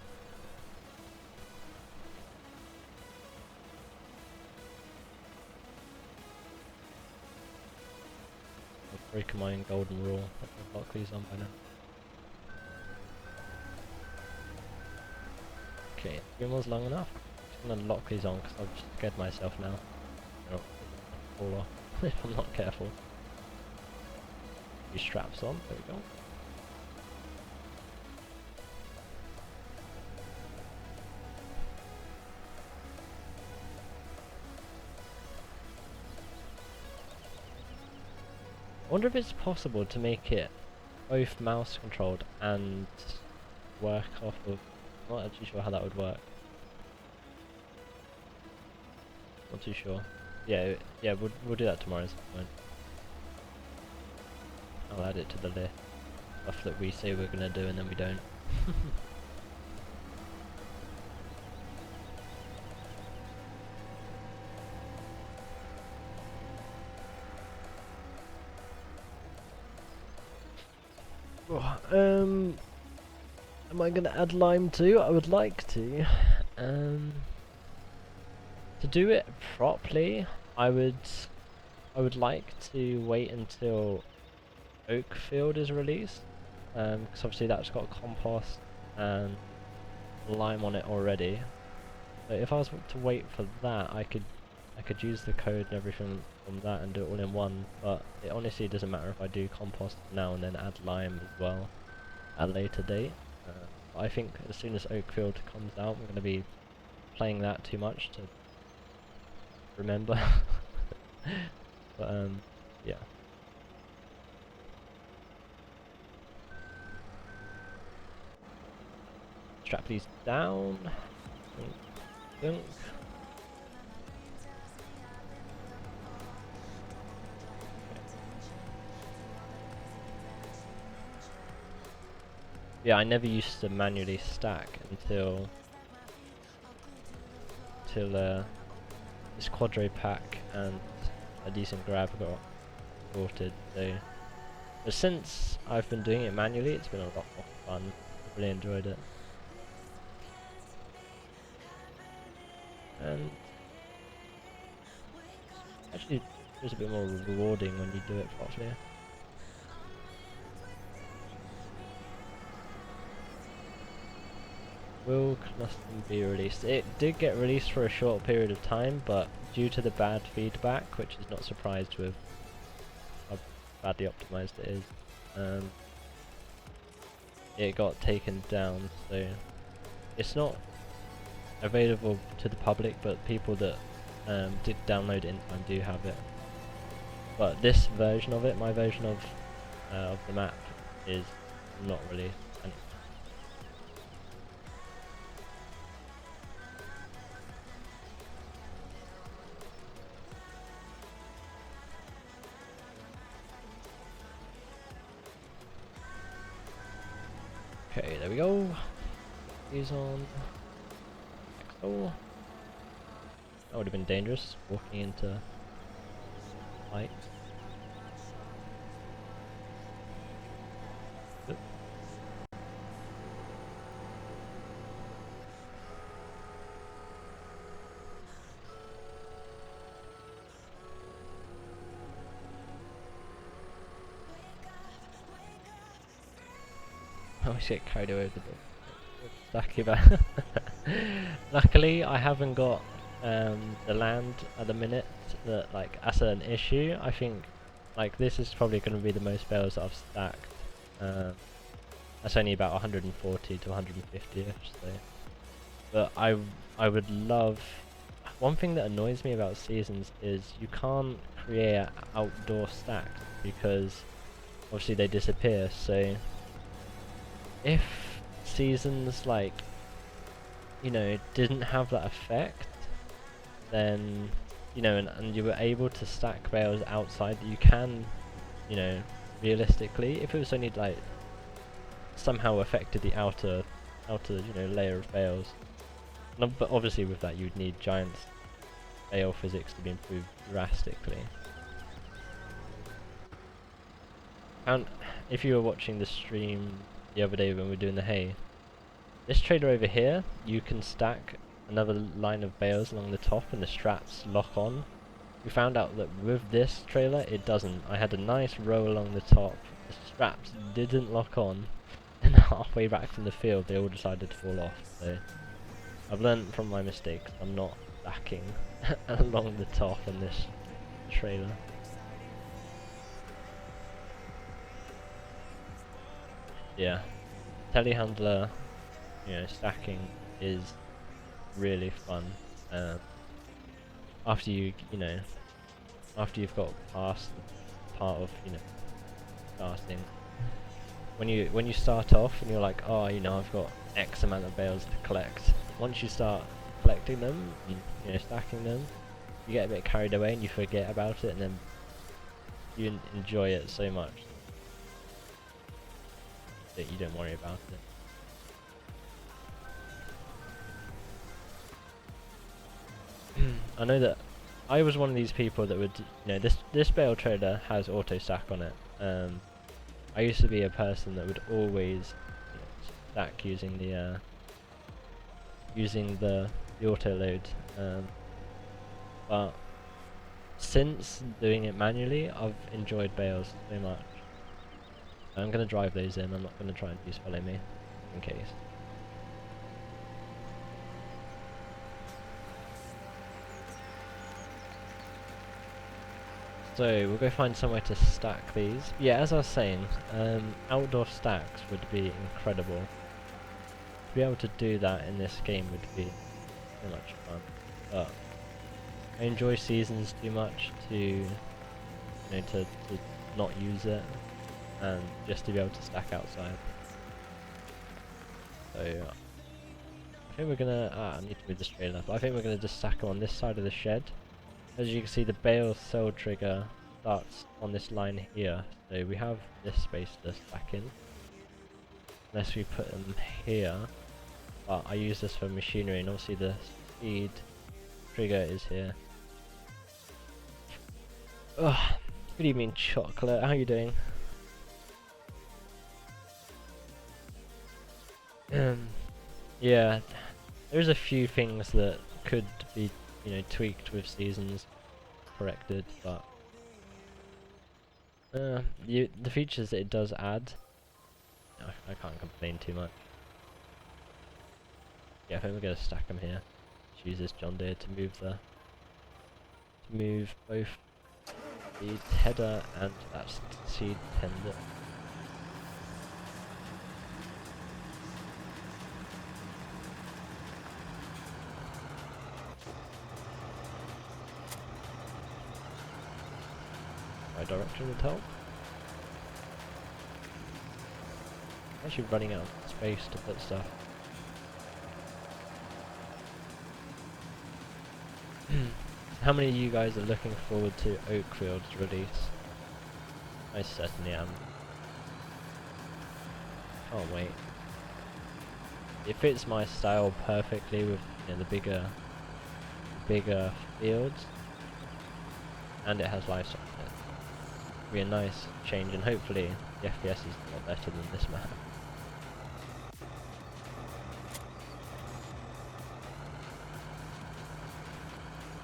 I've broken my own golden rule. I've locked these on by now. Okay, boom was long enough. I'm just gonna lock these on because I've just scared myself now. Oh, fall off if I'm not careful. These straps on. There we go. I wonder if it's possible to make it both mouse controlled and work off of. I'm not actually sure how that would work. Not too sure. Yeah, we'll do that tomorrow at some point. I'll add it to the list. Stuff that we say we're gonna do and then we don't. Am I gonna add lime too? I would like to. To do it properly, I would like to wait until Oakfield is released, because obviously that's got compost and lime on it already. But if I was to wait for that, I could use the code and everything from that and do it all in one. But it honestly doesn't matter if I do compost now and then add lime as well at a later date. I think as soon as Oakfield comes out, I'm going to be playing that too much to remember. But yeah. Strap these down. Dunk, dunk. Yeah, I never used to manually stack until this Quadro pack and a decent grab got sorted. So, but since I've been doing it manually, it's been a lot more fun. I've really enjoyed it. And actually, it's a bit more rewarding when you do it properly. Will Knuston be released? It did get released for a short period of time, but due to the bad feedback, which is not surprised with how badly optimized it is, it got taken down. So it's not available to the public, but people that did download it in time do have it. But this version of it, my version of the map, is not released. Okay, there we go. These on. Oh, that would have been dangerous walking into light. Good. I always get carried away with the book. Lucky about. Luckily, I haven't got the land at the minute that that's an issue. I think this is probably going to be the most bales that I've stacked. That's only about 140 to 150ish. So, but I would love. One thing that annoys me about seasons is you can't create outdoor stacks because obviously they disappear. So if seasons like, you know, didn't have that effect, then, you know, and you were able to stack bales outside, you can, you know, realistically, if it was only like somehow affected the outer, you know, layer of bales. No, but obviously with that you'd need giant bale physics to be improved drastically. And if you were watching the stream the other day when we were doing the hay, this trailer over here, you can stack another line of bales along the top and the straps lock on. We found out that with this trailer it doesn't. I had a nice row along the top, the straps didn't lock on, and halfway back from the field they all decided to fall off. So I've learned from my mistakes. I'm not stacking along the top on this trailer. Yeah, telehandler, you know, stacking is really fun. After you know, after you've got past the part of, you know, starting. When you start off and you're like, oh, you know, I've got X amount of bales to collect. Once you start collecting them, and, you know, stacking them, you get a bit carried away and you forget about it, and then you enjoy it so much that you don't worry about it. I know that I was one of these people that would, you know, this bale trailer has auto stack on it. I used to be a person that would always, you know, stack using the auto load, but since doing it manually, I've enjoyed bales so much. I'm gonna drive those in. I'm not gonna try and use follow me, in case. So we'll go find somewhere to stack these. Yeah, as I was saying, outdoor stacks would be incredible. To be able to do that in this game would be so much fun. But I enjoy seasons too much to, you know, to not use it, and just to be able to stack outside. So I think we're gonna, I need to move this trailer, but I think we're gonna just stack them on this side of the shed. As you can see, the bale cell trigger starts on this line here, so we have this space to stack in, unless we put them here. But I use this for machinery, and obviously the speed trigger is here. Ugh, good evening, chocolate. How are you doing? Yeah, there's a few things that could be, you know, tweaked with seasons, corrected, but the features that it does add, I can't complain too much. Yeah, I think we're gonna stack them here. Just use this John Deere to move both the header and that seed tender. My direction would help. I'm actually running out of space to put stuff. How many of you guys are looking forward to Oakfield's release? I certainly am. Can't wait. It fits my style perfectly with, you know, the bigger fields, and it has livestock in it. It'll be a nice change, and hopefully the FPS is a lot better than this map.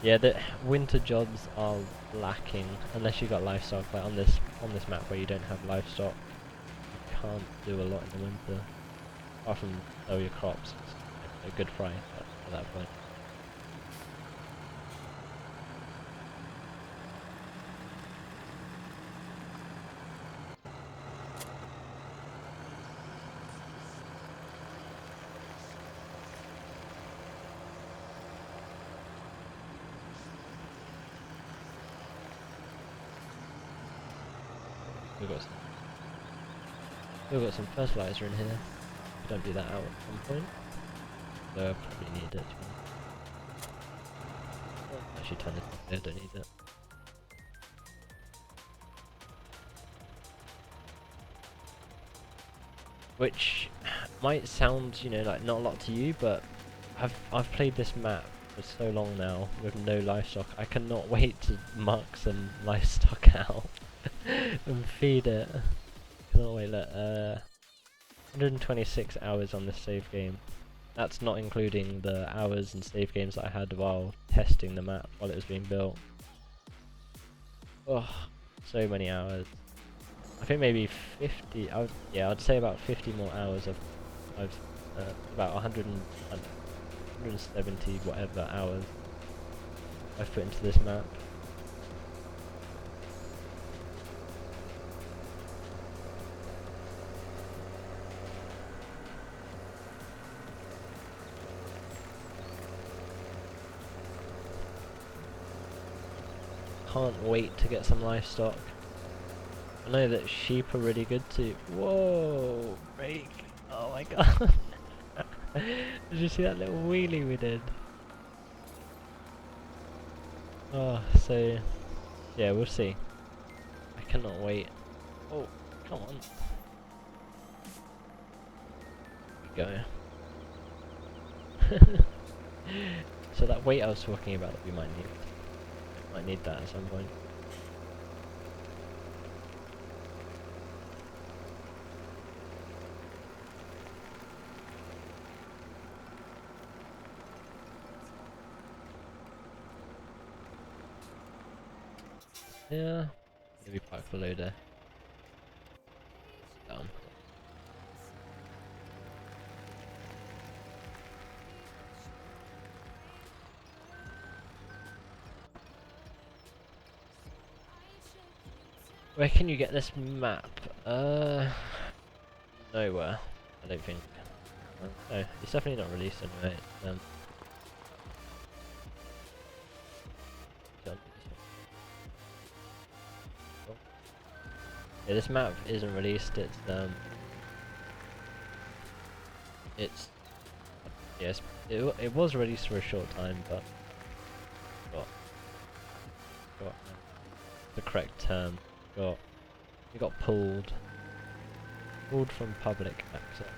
Yeah, the winter jobs are lacking unless you got livestock. Like on this map where you don't have livestock, you can't do a lot in the winter, apart from sell your crops. It's a good price at that point. We've got some fertilizer in here. I don't do that out at some point. So I probably need it. Actually turn this off, I don't need it. Which might sound, you know, like not a lot to you, but I've played this map for so long now with no livestock. I cannot wait to mark some livestock out and feed it. Cannot wait. Look, 126 hours on this save game. That's not including the hours and save games that I had while testing the map while it was being built. Oh, so many hours. I think maybe 50. I'd say about 50 more hours of about 170 whatever hours I've put into this map. Can't wait to get some livestock. I know that sheep are really good too. Whoa, break! Oh my god! Did you see that little wheelie we did? Oh, so yeah, we'll see. I cannot wait. Oh, come on! Here we go. So that weight I was talking about that we might need that at some point. Yeah, maybe park below there. Down. Where can you get this map? Nowhere. I don't think. No, it's definitely not released anyway. Yeah, this map isn't released. Yes, it was released for a short time, but got the correct term. It got pulled from public access.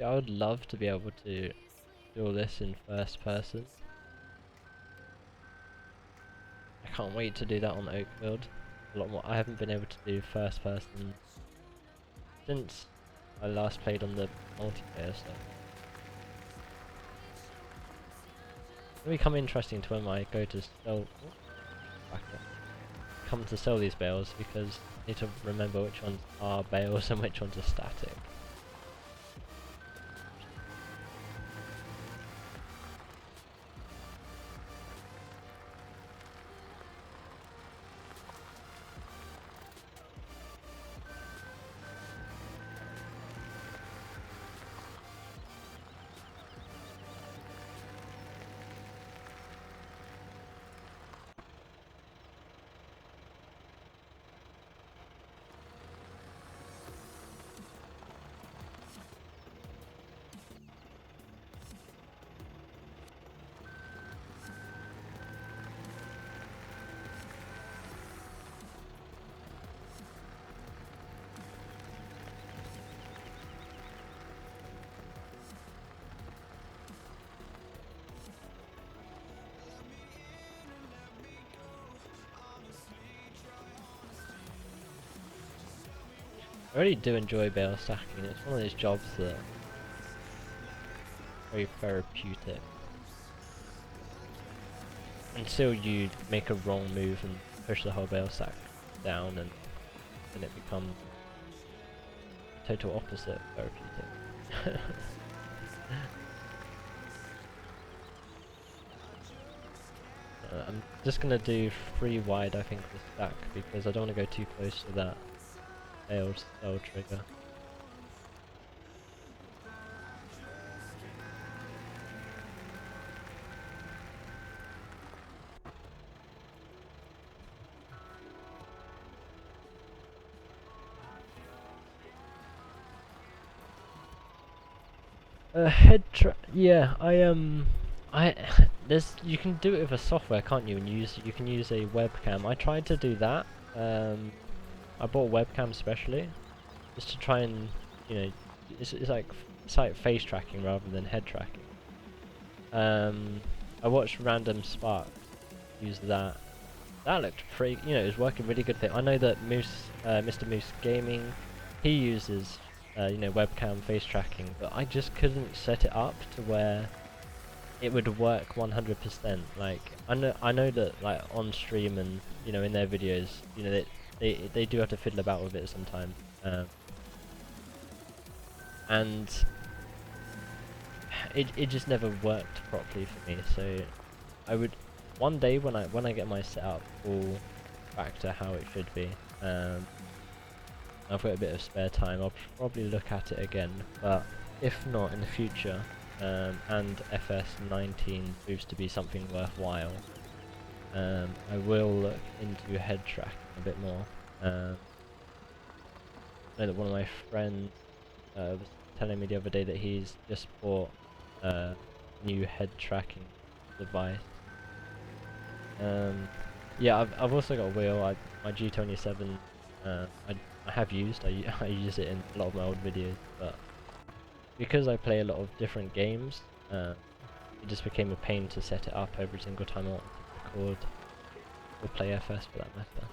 Yeah, I would love to be able to do all this in first person. I can't wait to do that on Oakfield. A lot more. I haven't been able to do first person since I last played on the multiplayer stuff. It'll become interesting to when I go to sell. Come to sell these bales because I need to remember which ones are bales and which ones are static. I really do enjoy bale stacking. It's one of those jobs that very therapeutic. Until you make a wrong move and push the whole bale stack down, and then it becomes total opposite therapeutic. I'm just gonna do 3 wide, I think, this stack because I don't want to go too close to that bale cell trigger. Yeah, I there's you can do it with a software, can't you? And you can use a webcam. I tried to do that. I bought a webcam specially just to try and it's like face tracking rather than head tracking. I watched Random Spark use that. That looked pretty. It was working really good. Thing. I know that Mr. Moose Gaming, he uses webcam face tracking, but I just couldn't set it up to where it would work 100%. Like I know that like on stream and in their videos, they do have to fiddle about with it sometimes, and it just never worked properly for me. So I would one day when I get my setup all back to how it should be. I've got a bit of spare time. I'll probably look at it again, but if not in the future, and FS17 proves to be something worthwhile, I will look into head tracking a bit more. I know that one of my friends was telling me the other day that he's just bought a new head tracking device. Yeah, I've also got a wheel. My G27. I have used. I use it in a lot of my old videos, but because I play a lot of different games, it just became a pain to set it up every single time I want to record or play FS for that matter.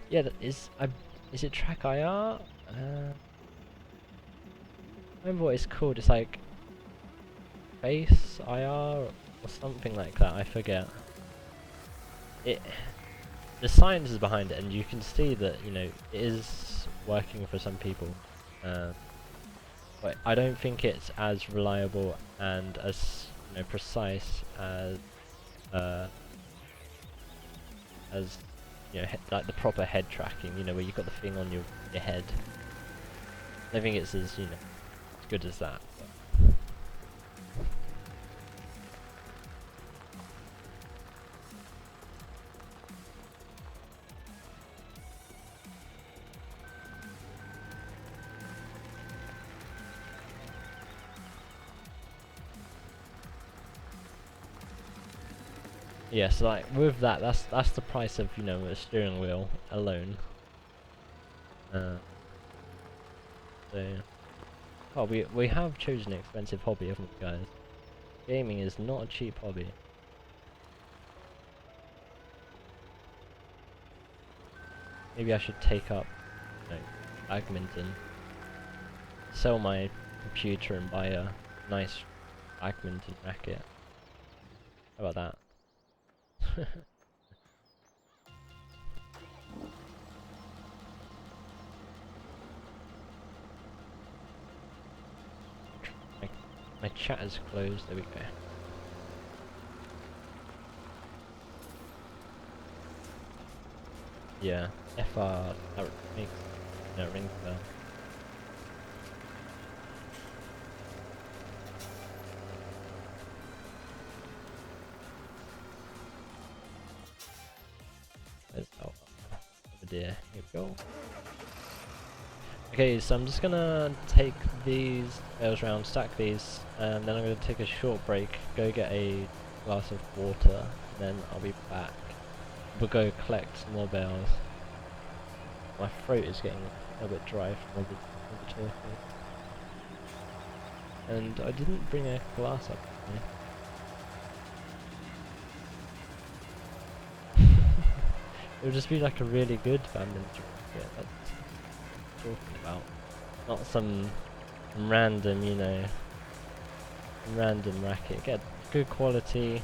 Yeah, is it Track IR? I remember what it's called. It's like Base IR or something like that. I forget. The science is behind it, and you can see that it is working for some people. But I don't think it's as reliable and as precise as like the proper head tracking. Where you've got the thing on your head. I don't think it's as as good as that. But. Yeah, so like with that, that's the price of a steering wheel alone. So, oh, we have chosen an expensive hobby, haven't we, guys? Gaming is not a cheap hobby. Maybe I should take up, badminton, sell my computer and buy a nice badminton racket. How about that? my chat is closed. There we go. Yeah, FR. That makes ring bell. Oh dear. Here we go. Okay, so I'm just gonna take these bales around, stack these, and then I'm gonna take a short break, go get a glass of water, and then I'll be back. We'll go collect some more bales. My throat is getting a bit dry from all the talking. And I didn't bring a glass up with me. It would just be like a really good badminton racket that's talking about. Not some random, random racket. Get good quality,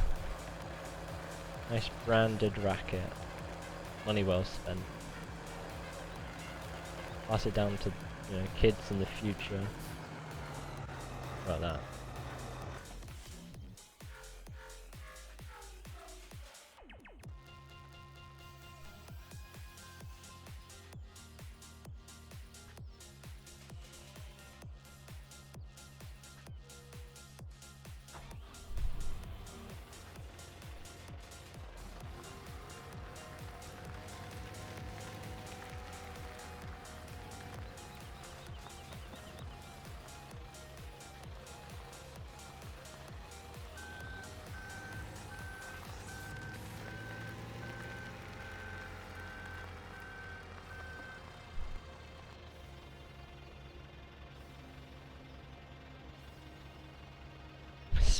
nice branded racket. Money well spent. Pass it down to kids in the future. Like that.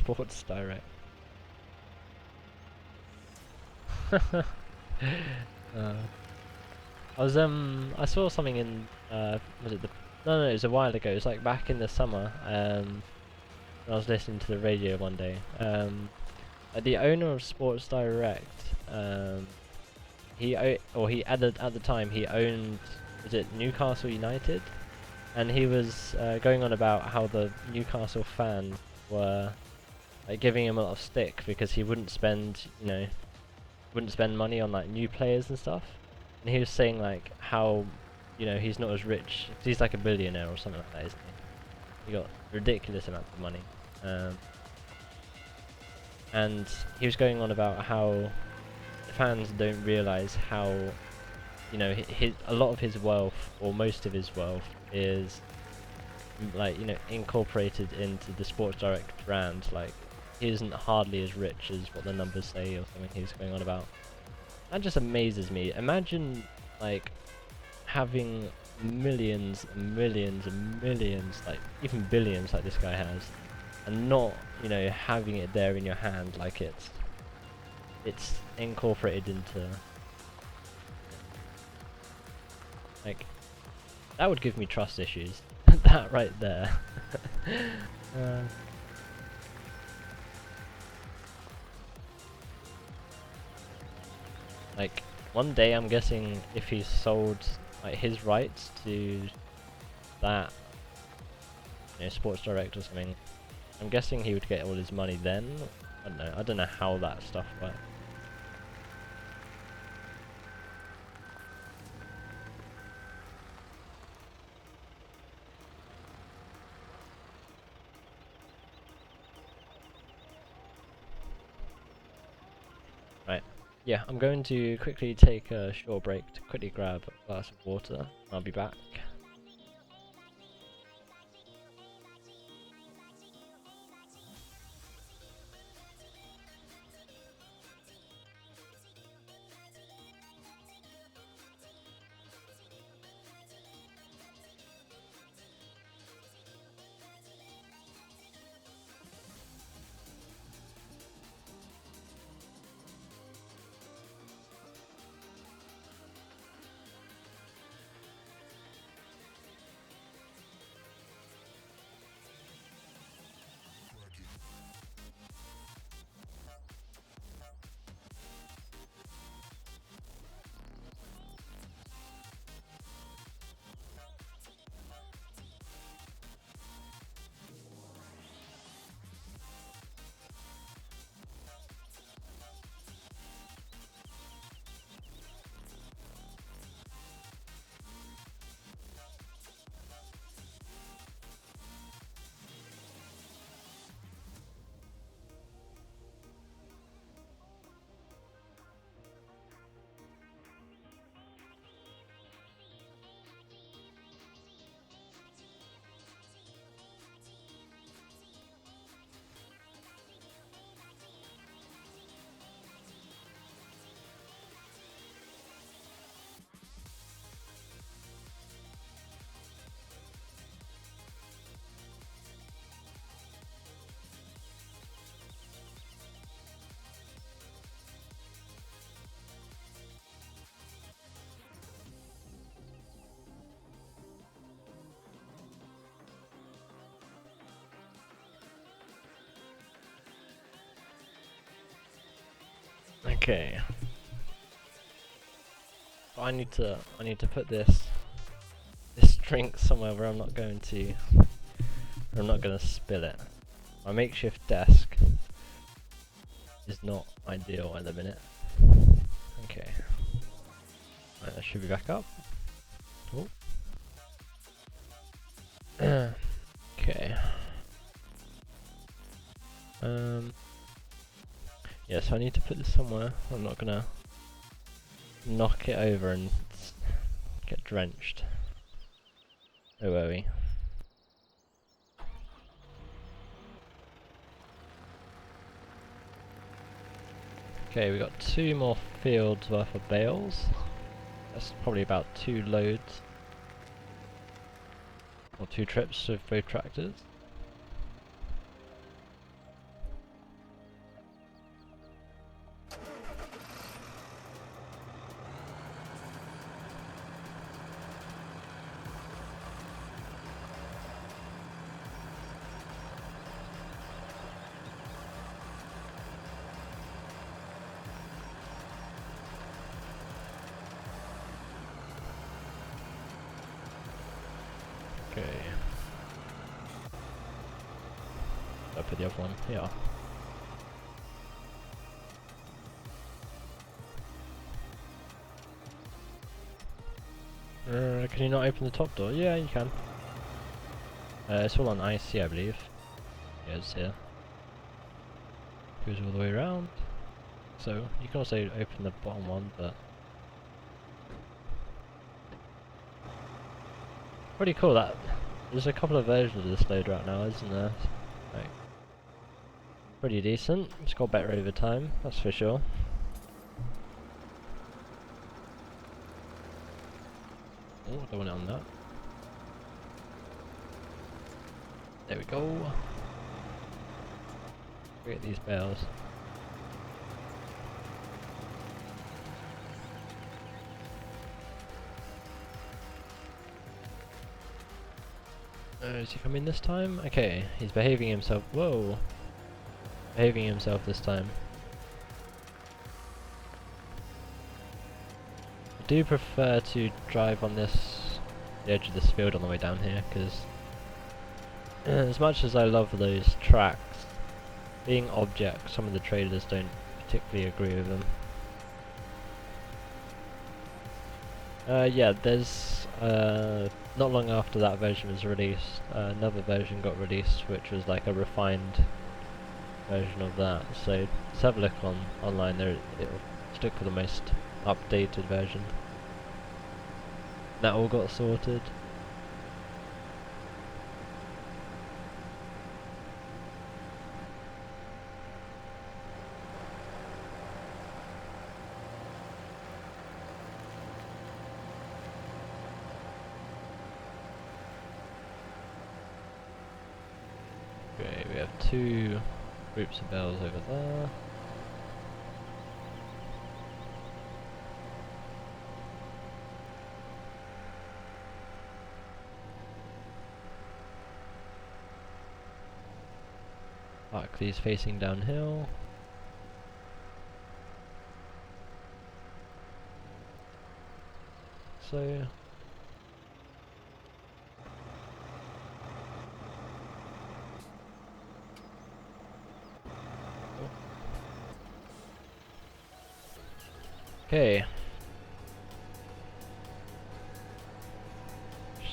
Sports Direct. I saw something in was it the no, it was a while ago. It was like back in the summer. When I was listening to the radio one day. The owner of Sports Direct, he added at the time he owned, was it Newcastle United, and he was going on about how the Newcastle fans were like giving him a lot of stick because he wouldn't spend money on like new players and stuff, and he was saying like how he's not as rich, 'cause he's like a billionaire or something like that, isn't he? He got ridiculous amounts of money, and he was going on about how fans don't realise how a lot of his wealth, or most of his wealth, is like incorporated into the Sports Direct brand. Like he isn't hardly as rich as what the numbers say or something. He's going on about. That just amazes me. Imagine like having millions and millions and millions, like even billions, like this guy has, and not having it there in your hand, like it's incorporated into, like, that would give me trust issues. That right there. Like one day I'm guessing if he sold like his rights to that Sports Direct or something, I'm guessing he would get all his money then. I don't know how that stuff works. Right. Yeah, I'm going to quickly take a short break to quickly grab a glass of water. I'll be back. Okay. I need to put this drink somewhere where I'm not going to spill it. My makeshift desk is not ideal at the minute. Okay. Right, that should be back up. Oh. Okay. Yeah, so I need to put this somewhere. I'm not gonna knock it over and get drenched. Oh, were we? Okay, we got 2 more fields worth of bales. That's probably about 2 loads. Or 2 trips with both tractors. for the other one. Yeah. Can you not open the top door? Yeah, you can. It's all on IC, I believe. Yeah, it's here. Goes all the way around. So you can also open the bottom one, but pretty cool that there's a couple of versions of this loader out now, isn't there? Like, pretty decent. It's got better over time, that's for sure. Oh, I don't want it on that. There we go. Get these bales. Is he coming this time? Okay, he's behaving himself. Whoa! Behaving himself this time. I do prefer to drive on the edge of this field on the way down here, because as much as I love those tracks, being objects, some of the traders don't particularly agree with them. Yeah, there's not long after that version was released, another version got released, which was like a refined version of that. So let's have a look online. There, it'll stick for the most updated version. That all got sorted. Okay, we have 2 groups of bells over there. Park these facing downhill. So okay.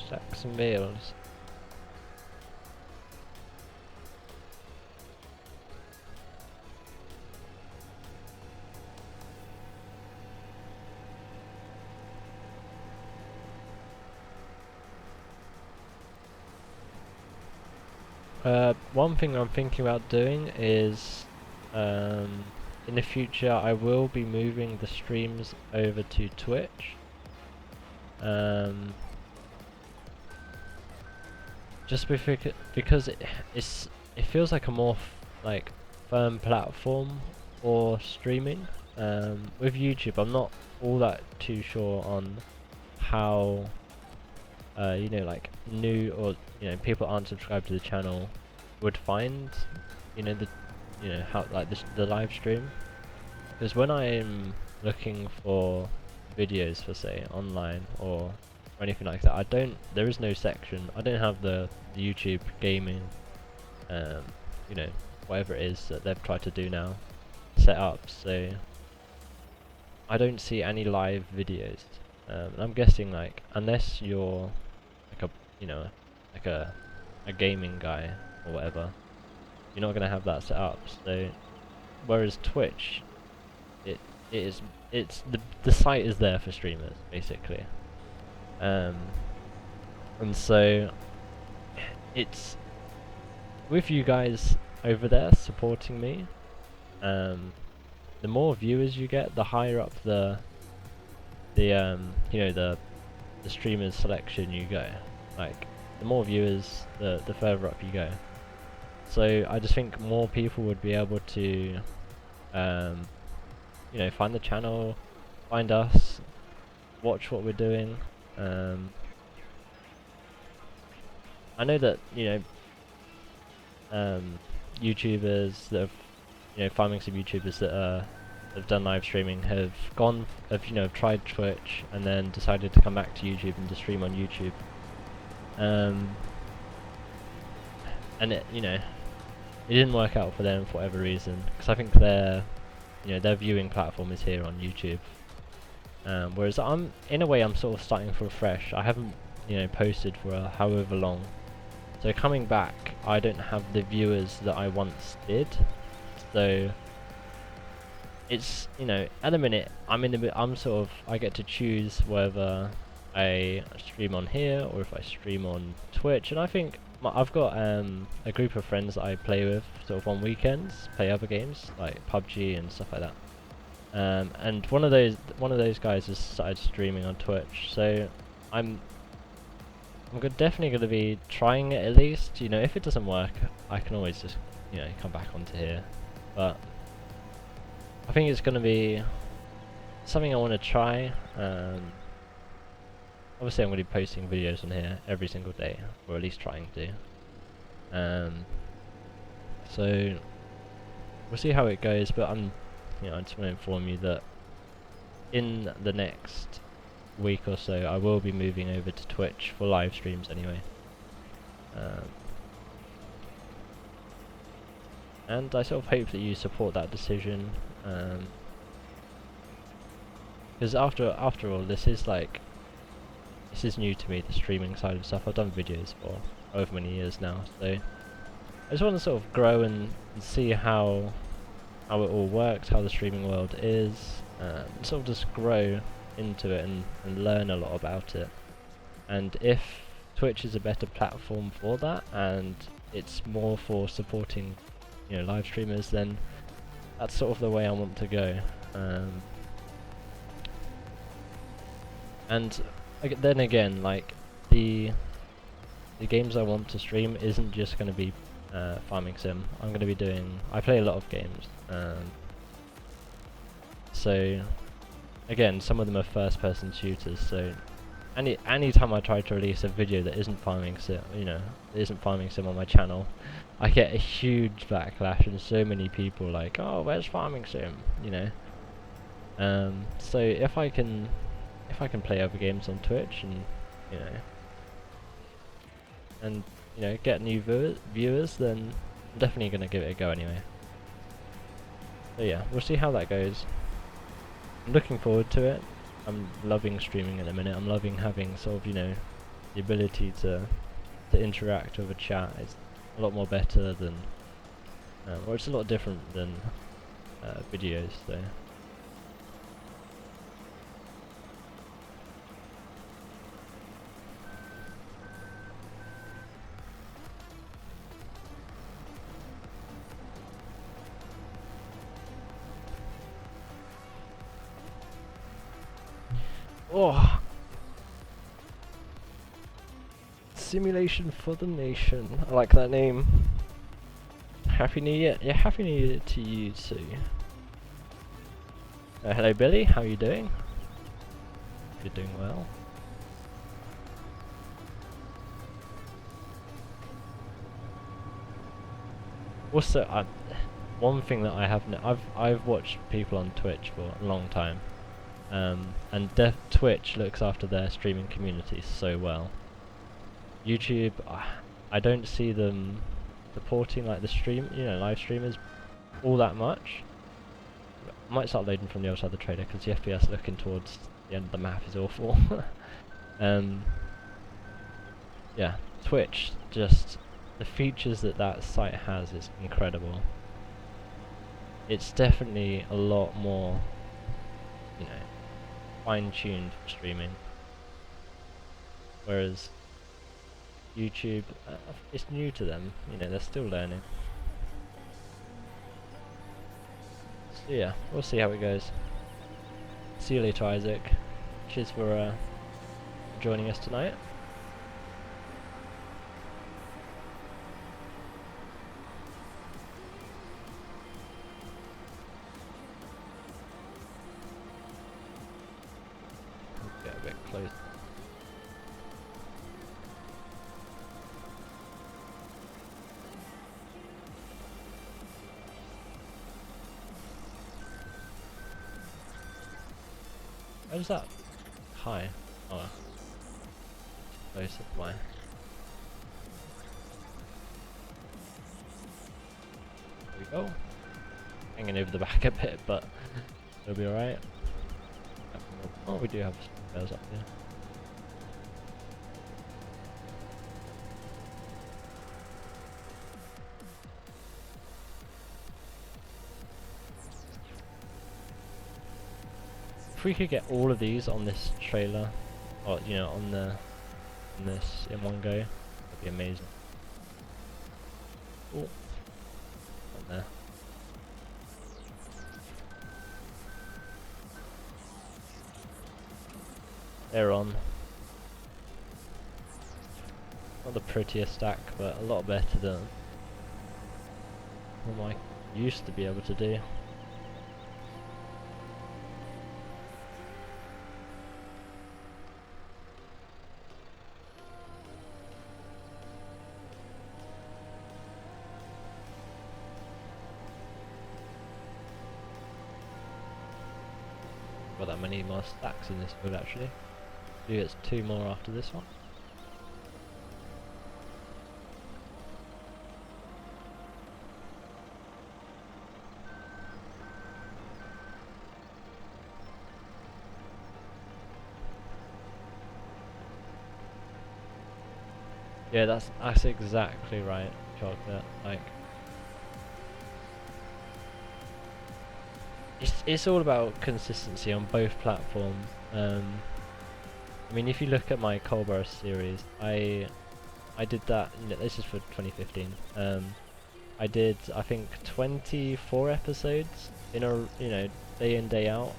Stack some bales. One thing I'm thinking about doing is, in the future I will be moving the streams over to Twitch. Just because it feels like a more firm platform for streaming. With YouTube, I'm not all that too sure on how you know, like new or people aren't subscribed to the channel would find how the live stream, because when I'm looking for videos for say online or anything like that, there is no section. I don't have the YouTube gaming whatever it is that they've tried to do now set up, so I don't see any live videos. I'm guessing unless you're a gaming guy or whatever, you're not gonna have that set up. So whereas Twitch, it's the site is there for streamers basically, and so it's with you guys over there supporting me. The more viewers you get, the higher up the streamers selection you go. Like, the more viewers, the further up you go. So I just think more people would be able to find the channel, find us, watch what we're doing. I know that YouTubers that have farming sim YouTubers that have done live streaming have tried Twitch and then decided to come back to YouTube and to stream on YouTube. And it it didn't work out for them for whatever reason, because I think their their viewing platform is here on YouTube. Whereas in a way I'm sort of starting from fresh. I haven't posted for however long, so coming back I don't have the viewers that I once did. So it's at the minute I get to choose whether I stream on here or if I stream on Twitch, and I think I've got a group of friends that I play with sort of on weekends, play other games like PUBG and stuff like that. And one of those guys has started streaming on Twitch, so I'm definitely going to be trying it at least. If it doesn't work, I can always just come back onto here. But I think it's going to be something I want to try. Obviously, I'm going to be posting videos on here every single day, or at least trying to. So we'll see how it goes. But I just want to inform you that in the next week or so, I will be moving over to Twitch for live streams anyway. And I sort of hope that you support that decision, because after all, this is new to me, the streaming side of stuff. I've done videos for however many years now, so I just want to sort of grow and see how it all works, how the streaming world is, sort of just grow into it and learn a lot about it. And if Twitch is a better platform for that, and it's more for supporting live streamers, then that's sort of the way I want to go. And then again, like the games I want to stream isn't just going to be farming sim. I'm going to be I play a lot of games, so again, some of them are first person shooters, so any time I try to release a video that isn't farming sim, on my channel, I get a huge backlash and so many people like, oh, where's farming sim, so if I can play other games on Twitch and get new viewers, then I'm definitely going to give it a go anyway. So yeah, we'll see how that goes. I'm looking forward to it. I'm loving streaming at the minute. I'm loving having sort of the ability to interact with a chat. It's a lot more better than or it's a lot different than videos, so oh, simulation for the nation. I like that name. Happy New Year. Yeah, Happy New Year to you too. Hello Billy, how are you doing? You're doing well. Also, one thing that I have I've watched people on Twitch for a long time. And Twitch looks after their streaming community so well. YouTube, I don't see them supporting like the live streamers all that much. I might start loading from the other side of the trader because the FPS looking towards the end of the map is awful. Yeah, Twitch, just the features that site has is incredible. It's definitely a lot more, fine-tuned for streaming, whereas YouTube, it's new to them, they're still learning. So yeah, we'll see how it goes. See you later, Isaac. Cheers for joining us tonight. Get a bit close. Where's that? Hi. Oh. Close up my. go. Hanging over the back a bit, but it'll be alright. Oh, we do have some bales up here. If we could get all of these on this trailer, or you know, on this in one go, that'd be amazing. Oh, not there. They're on. Not the prettiest stack, but a lot better than what I used to be able to do. Got that many more stacks in this build actually. Maybe it's 2 more after this one. Yeah, that's exactly right, chocolate. Like, it's all about consistency on both platforms. I mean, if you look at my Colborough series, I did that. This is for 2015. I did, I think, 24 episodes in a day in day out.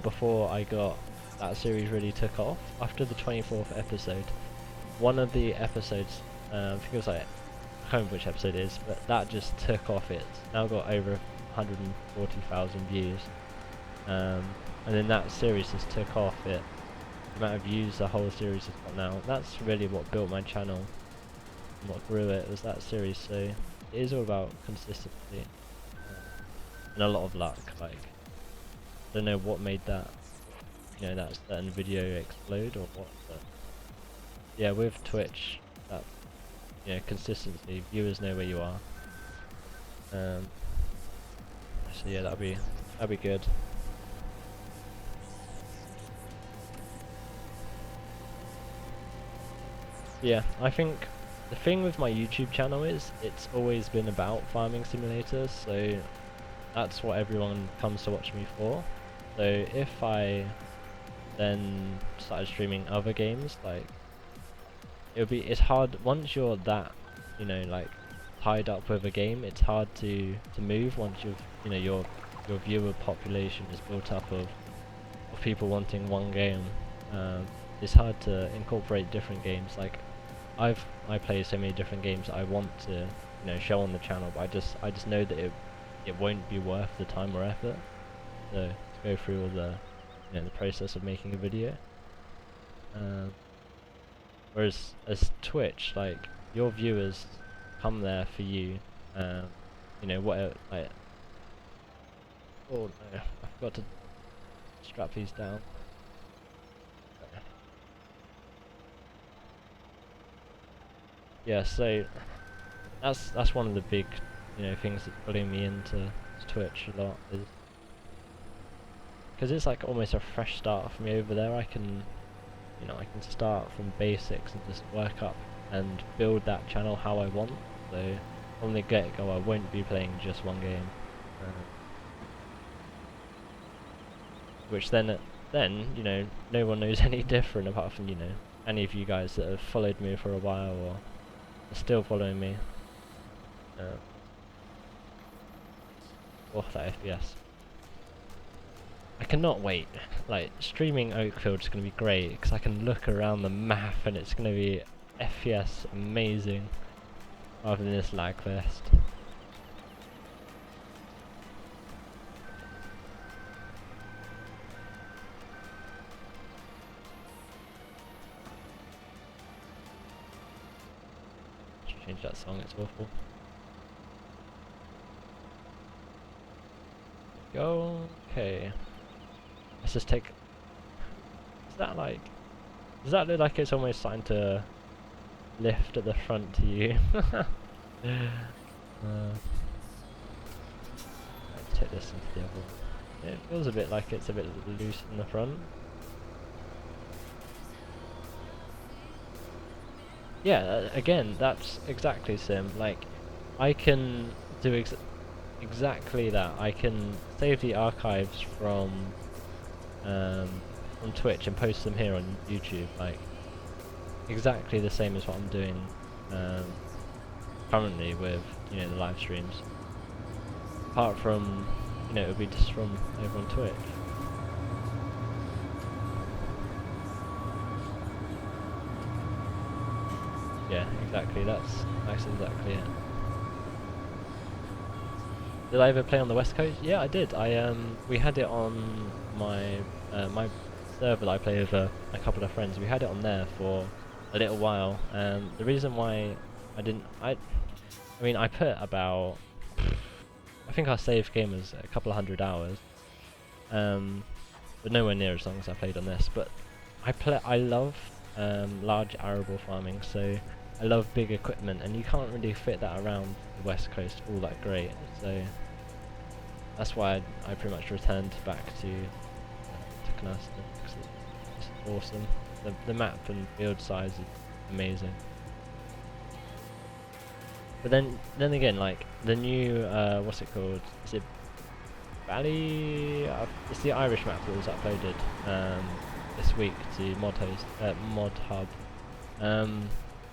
Before that series really took off. After the 24th episode, one of the episodes, I think it was like, I can't remember which episode it is, but that just took off. It's now got over 140,000 views, and then that series just took off. The amount of views the whole series has got now, that's really what built my channel and what grew it, was that series. So it is all about consistency and a lot of luck. Like, I don't know what made that, that certain video explode or what, but yeah, with Twitch, that consistency, viewers know where you are. So yeah, that'd be good. Yeah, I think the thing with my YouTube channel is it's always been about farming simulators, so that's what everyone comes to watch me for. So if I then started streaming other games, like, it's hard once you're that, like, tied up with a game. It's hard to move once your viewer population is built up of people wanting one game. It's hard to incorporate different games. Like, I play so many different games that I want to show on the channel, but I just know that it won't be worth the time or effort to go through all the the process of making a video. Whereas as Twitch, like, your viewers come there for you. Whatever. Like, oh no, I forgot to strap these down. Yeah, so that's one of the big things that's putting me into Twitch a lot, is because it's like almost a fresh start for me over there. I can I can start from basics and just work up and build that channel how I want. So from the get-go, I won't be playing just one game, which then no one knows any different apart from any of you guys that have followed me for a while or are still following me. Oh, that FPS. I cannot wait. Like, streaming Oakfield is going to be great because I can look around the map and it's going to be FPS amazing rather than this lag fest. Should change that song, it's awful. Go. Okay. Let's just take. Does that look like it's almost starting to lift at the front to you? take this into the other one. It feels a bit like it's a bit loose in the front. Yeah, again, that's exactly sim. Like, I can do exactly that. I can save the archives from Twitch and post them here on YouTube. Like, exactly the same as what I'm doing currently with, you know, the live streams. Apart from, you know, it would be just from over on Twitch. Yeah, exactly. That's exactly it. Did I ever play on the West Coast? Yeah, I did. We had it on my my server that I play with a couple of friends. We had it on there for a little while. The reason why I mean, I put about, I think our save game was a couple of 100 hours. But nowhere near as long as I played on this. But I love large arable farming, so I love big equipment, and you can't really fit that around the West Coast all that great. So that's why I pretty much returned back to Knuston, because it's awesome. The map and field size is amazing. But then again, like the new what's it called? Is it Baling? It's the Irish map that was uploaded this week to Mod Hub.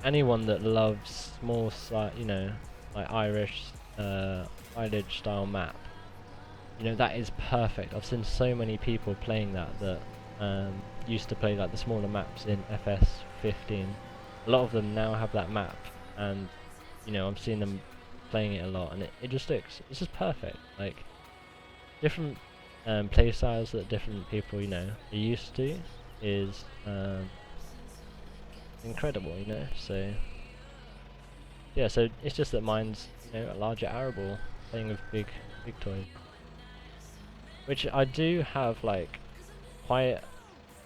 Anyone that loves small, you know, like Irish village style map, you know, that is perfect. I've seen so many people playing that used to play like the smaller maps in FS17. A lot of them now have that map, and you know, I'm seeing them playing it a lot, and it just looks, it's just perfect. Like, different play styles that different people, you know, are used to is incredible, you know. So yeah, so it's just that mine's, you know, a larger arable, playing with big toys, which I do have like quite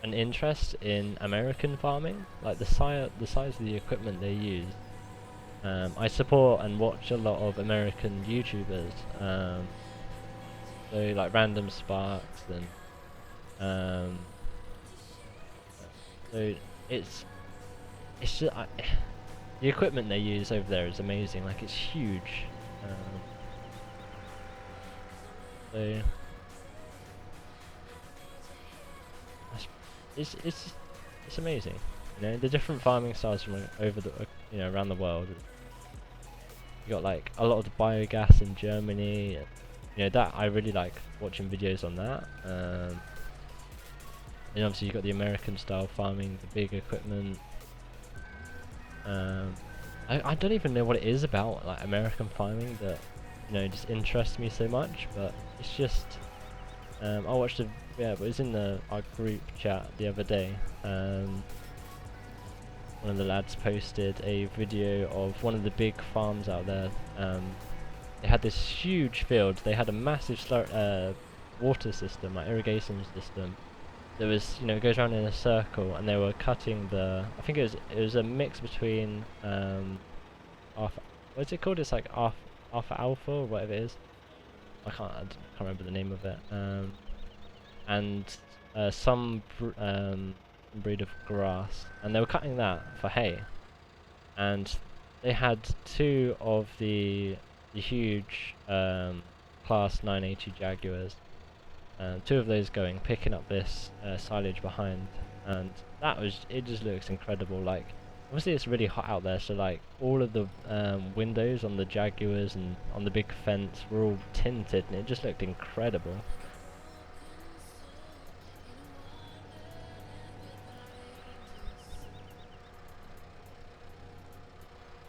an interest in American farming, like the size of the equipment they use. I support and watch a lot of American YouTubers, so like Random Sparks, and so it's just the equipment they use over there is amazing. Like, it's huge. So it's amazing. You know, the different farming styles from over the you know, around the world. You got like a lot of the biogas in Germany. You know, that I really like watching videos on that. And obviously you got the American style farming, the big equipment. I don't even know what it is about like American farming that, you know, just interests me so much. But it's just I watched it was in our group chat the other day. One of the lads posted a video of one of the big farms out there. They had this huge field. They had a massive water system, like irrigation system, that was, you know, goes around in a circle, and they were cutting I think it was a mix between what's it called? It's like alpha or whatever it is. I can't remember the name of it. And some breed of grass, and they were cutting that for hay. And they had two of the huge class 980 Jaguars, two of those going, picking up this silage behind, and it just looks incredible. Like, obviously it's really hot out there, so like all of the windows on the Jaguars and on the big fence were all tinted, and it just looked incredible.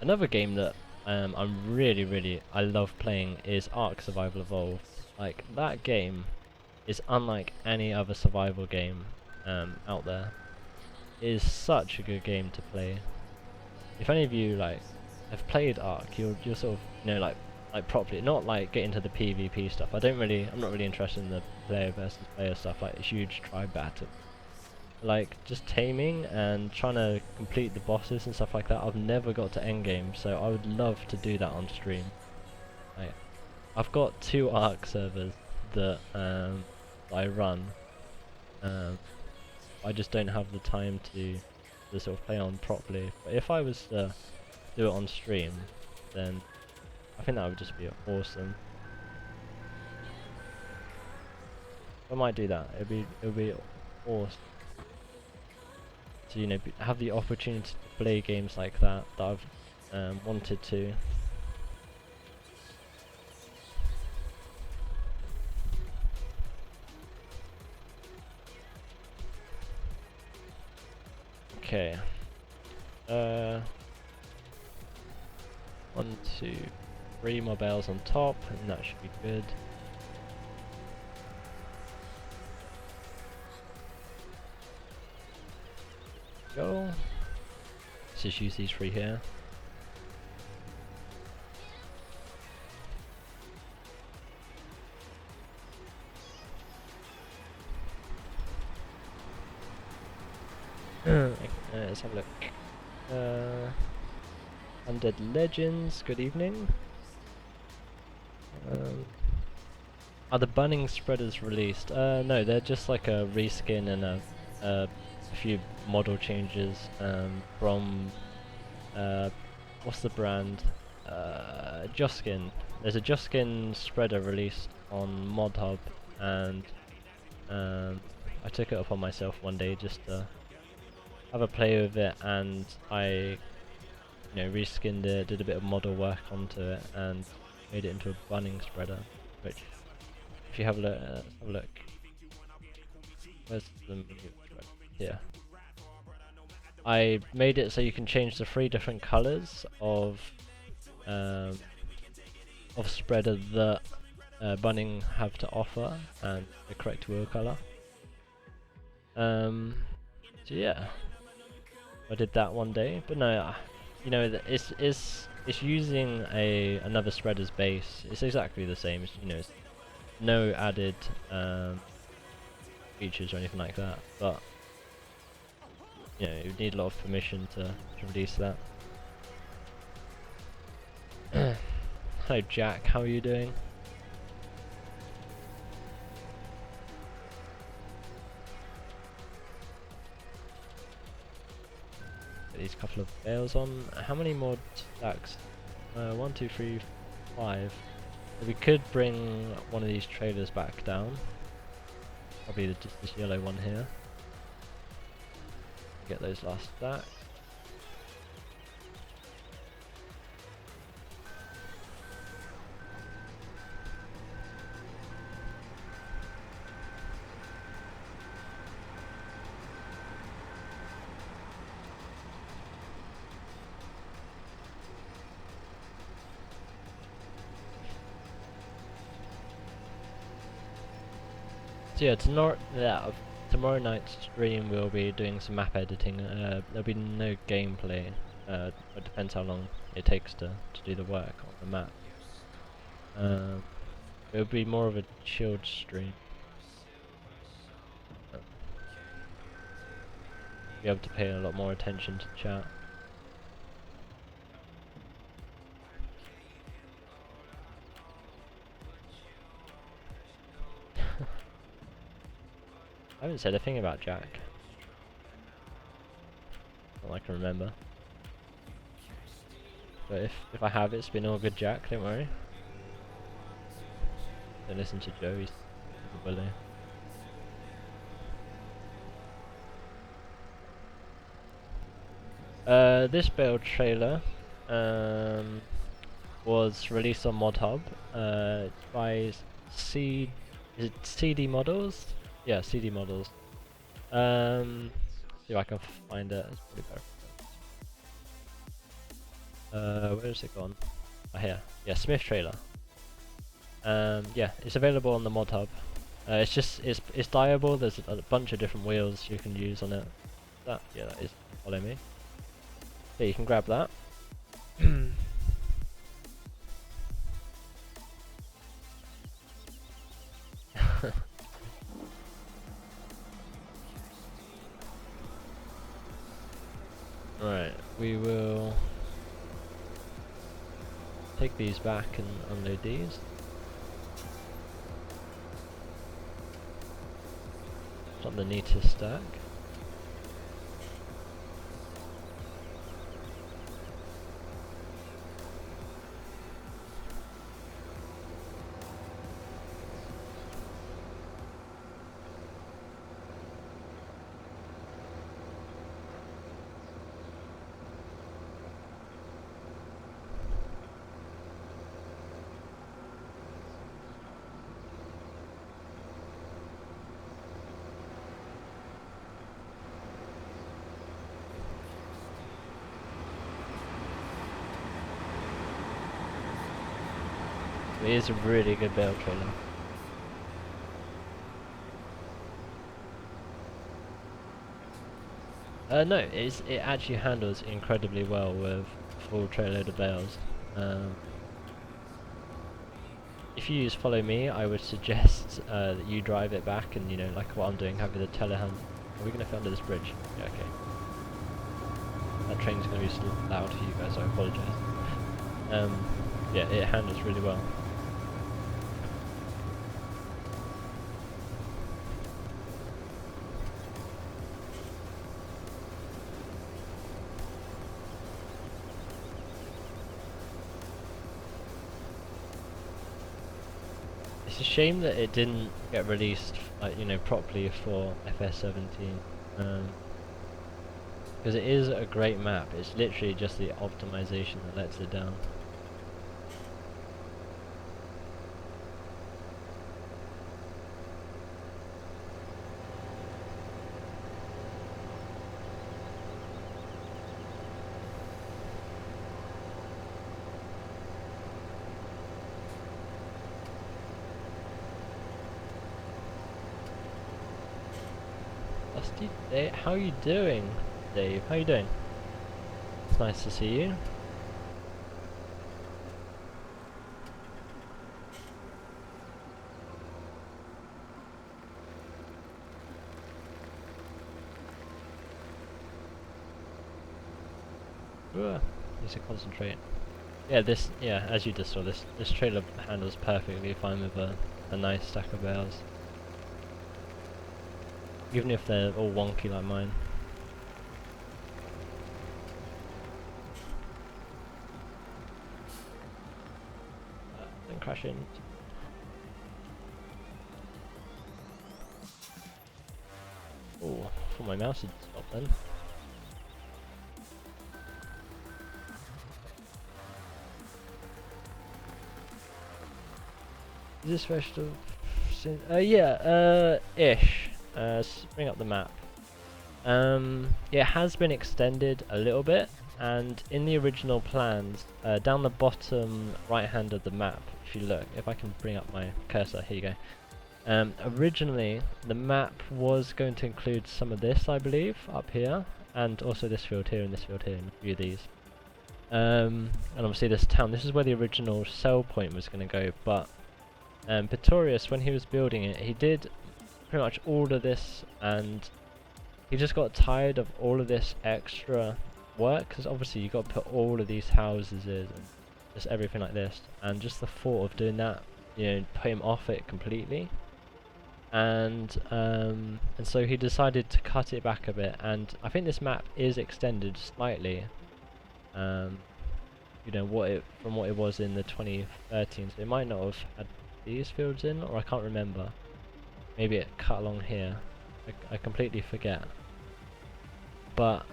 Another game that I love playing is Ark Survival Evolved. Like, that game is unlike any other survival game out there. It is such a good game to play. If any of you like have played Ark, you're sort of, you know, like properly, not like get into the PvP stuff. I'm not really interested in the player versus player stuff, like a huge tribe battle. Like, just taming and trying to complete the bosses and stuff like that. I've never got to endgame, so I would love to do that on stream. Like, I've got 2 Arc servers that I run. I just don't have the time to sort of play on properly. But if I was to do it on stream, then I think that would just be awesome. I might do that. It'll be awesome. To, you know, have the opportunity to play games like that I've wanted to. Okay. 1, 2, 3 more bales on top, and that should be good. Go. Let's just use these 3 here. Let's have a look. Undead Legends, good evening. Are the Bunning spreaders released? No, they're just like a reskin and a few model changes from what's the brand? Juskin. There's a Juskin spreader released on Mod Hub, and I took it upon myself one day just to have a play with it, and I, you know, reskinned it, did a bit of model work onto it, and made it into a bunning spreader. Which, if you have a look, where's the menu spreader? Here. I made it so you can change the 3 different colours of spreader that bunning have to offer, and the correct wheel colour. So yeah. I did that one day, but no, you know, it's using another spreader's base. It's exactly the same. It's, you know, it's no added features or anything like that. But you know, you need a lot of permission to release that. Hello, Jack. How are you doing? These couple of bales on. How many more stacks? 1, 2, 3, 5. We could bring one of these trailers back down. Probably just this yellow one here. Get those last stacks. So yeah, tomorrow night's stream we'll be doing some map editing. There'll be no gameplay. It depends how long it takes to do the work on the map. It'll be more of a chilled stream. Be able to pay a lot more attention to chat. I haven't said a thing about Jack. Not I can remember. But if I have, it's been all good, Jack. Don't worry. Don't listen to Joe. He's a bully. This build trailer was released on Mod Hub by is it CD Models? Yeah, CD Models. See if I can find it. It's pretty better. Where has it gone? Oh, here. Yeah, Smith trailer. Yeah, it's available on the Mod Hub. It's dyeable. There's a bunch of different wheels you can use on it. That is. Follow me. Yeah, you can grab that. Right, we will take these back and unload these. It's not the neatest stack. It is a really good bale trailer. No, it actually handles incredibly well with full trailer of bales. If you use follow me, I would suggest that you drive it back and, you know, like what I'm doing, have the telehand. Are we going to fit under this bridge? Yeah, okay. That train's going to be so loud for you guys, so I apologise. Yeah, it handles really well. It's a shame that it didn't get released, like, you know, properly for FS17, because it is a great map. It's literally just the optimization that lets it down. How are you doing, Dave? How are you doing? It's nice to see you. Need to concentrate. Yeah, as you just saw, this trailer handles perfectly fine with a nice stack of bales. Even if they're all wonky like mine. Don't crash in. Oh, I thought my mouse had stopped then. Is this vegetable? Yeah, ish. Bring up the map. It has been extended a little bit, and in the original plans, down the bottom right hand of the map, if you look, if I can bring up my cursor, here you go. Originally, the map was going to include some of this, I believe, up here, and also this field here and this field here, and a few of these. And obviously this town, this is where the original sell point was going to go, but Pretorius, when he was building it, he did pretty much all of this, and he just got tired of all of this extra work, because obviously you got to put all of these houses in and just everything like this, and just the thought of doing that, you know, put him off it completely. And so he decided to cut it back a bit, and I think this map is extended slightly, you know, from what it was in the 2013, so it might not have had these fields in, or I can't remember. Maybe it cut along here. I completely forget. But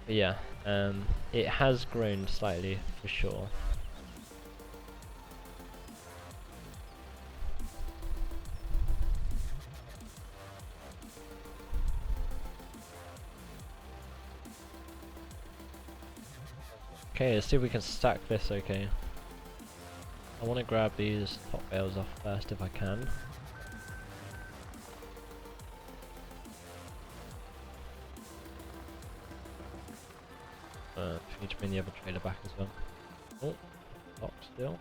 yeah, it has grown slightly for sure. Okay, let's see if we can stack this okay. I want to grab these top bales off first if I can. Need to bring the other trailer back as well. Oh, locked still.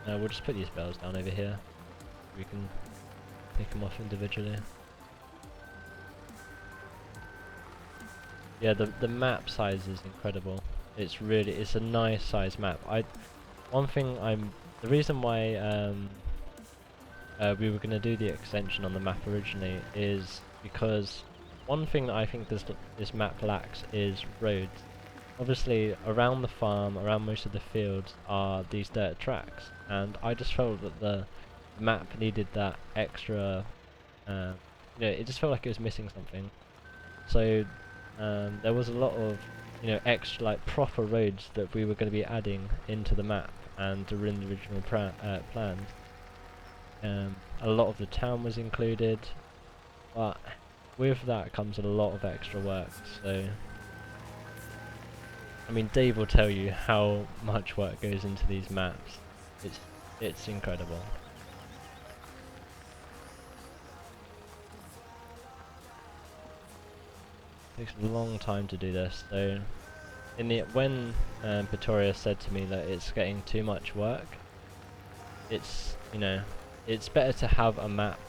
We'll just put these bales down over here. We can pick them off individually. Yeah, the map size is incredible. It's a nice size map. The reason why we were going to do the extension on the map originally is because one thing that I think this map lacks is roads. Obviously, around the farm, around most of the fields are these dirt tracks, and I just felt that the map needed that extra, it just felt like it was missing something. So there was a lot of, extra like proper roads that we were going to be adding into the map and the original plans. A lot of the town was included, but with that comes a lot of extra work, so I mean, Dave will tell you how much work goes into these maps. It's incredible. It takes a long time to do this, so when Pretorius said to me that it's getting too much work, it's it's better to have a map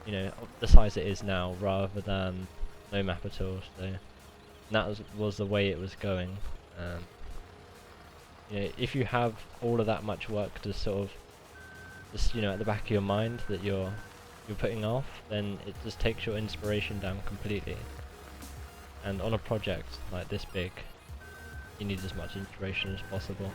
of the size it is now rather than no map at all. So that was the way it was going. If you have all of that much work to sort of just at the back of your mind that you're putting off, then it just takes your inspiration down completely. And on a project like this big, you need as much inspiration as possible.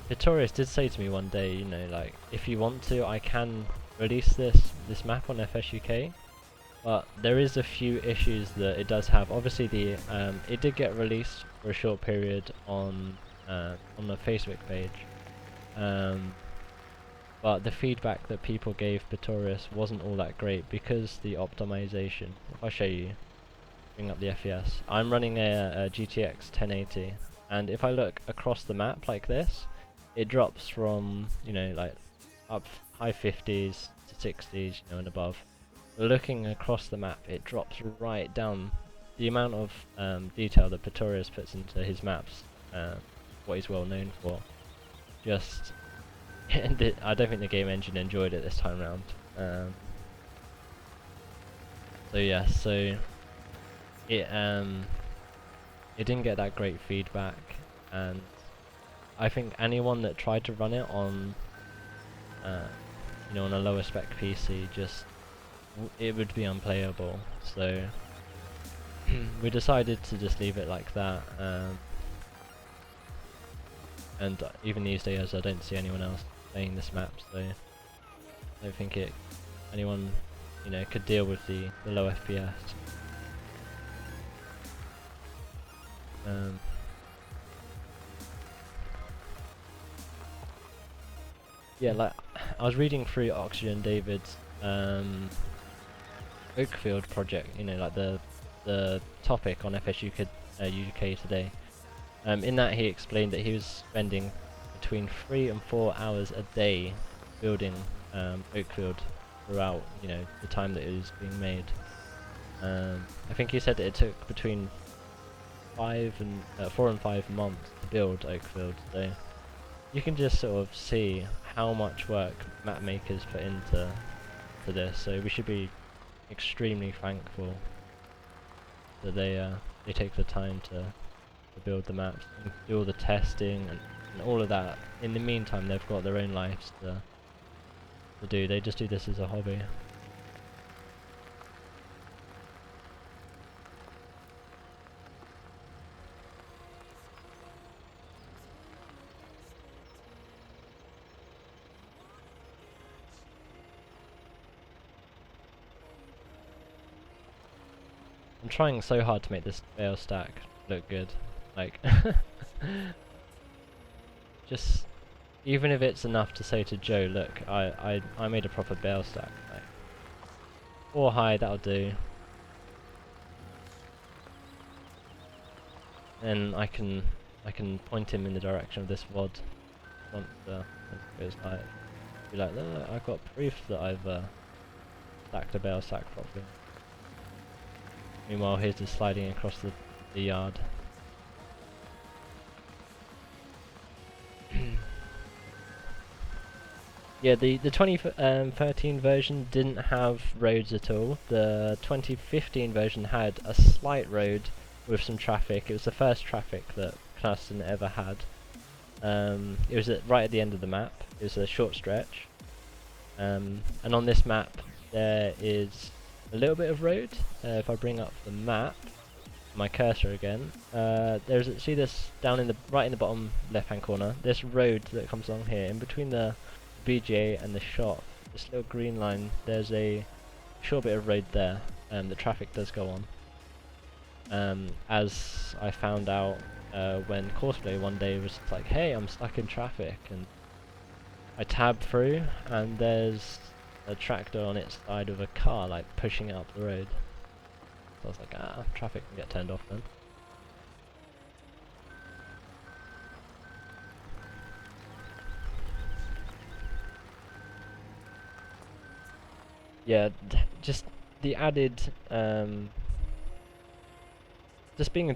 Pretorius did say to me one day, like, if you want to, I can release this map on FSUK, but there is a few issues that it does have. Obviously, it did get released for a short period on the Facebook page, but the feedback that people gave Pretorius wasn't all that great because the optimization. If I show you, bring up the FES. I'm running a GTX 1080. And if I look across the map like this, it drops from, like up high 50s to 60s, and above. Looking across the map, it drops right down. The amount of detail that Pretorius puts into his maps, what he's well known for, just I don't think the game engine enjoyed it this time around. It didn't get that great feedback, and I think anyone that tried to run it on, on a lower spec PC, it would be unplayable. So we decided to just leave it like that. And even these days, I don't see anyone else playing this map, so I don't think anyone could deal with the low FPS. Yeah, like I was reading through Oxygen David's Oakfield project, like the topic on FSUK UK today. In that he explained that he was spending between 3 and 4 hours a day building Oakfield throughout the time that it was being made. I think he said that it took between 4 and 5 months to build Oakfield, so you can just sort of see how much work map makers put into this. So we should be extremely thankful that they take the time to build the maps and do all the testing and all of that. In the meantime, they've got their own lives to do. They just do this as a hobby. I'm trying so hard to make this bale stack look good, like just even if it's enough to say to Joe, look, I made a proper bale stack, like 4 high, that'll do. And I can point him in the direction of this VOD once it goes high. Be like, look, I've got proof that I've stacked a bale stack properly. Meanwhile, he's just sliding across the yard. Yeah, the 2013 version didn't have roads at all. The 2015 version had a slight road with some traffic. It was the first traffic that Knuston ever had. It was right at the end of the map. It was a short stretch. And on this map there is a little bit of road. If I bring up the map, my cursor again, see this down in the right in the bottom left hand corner, this road that comes along here in between the BGA and the shop, this little green line, there's a short bit of road there, the traffic does go on. As I found out when Courseplay one day was like, hey, I'm stuck in traffic, and I tab through and there's a tractor on its side of a car like pushing it up the road. So I was like, traffic can get turned off then. Yeah, just the added, just being a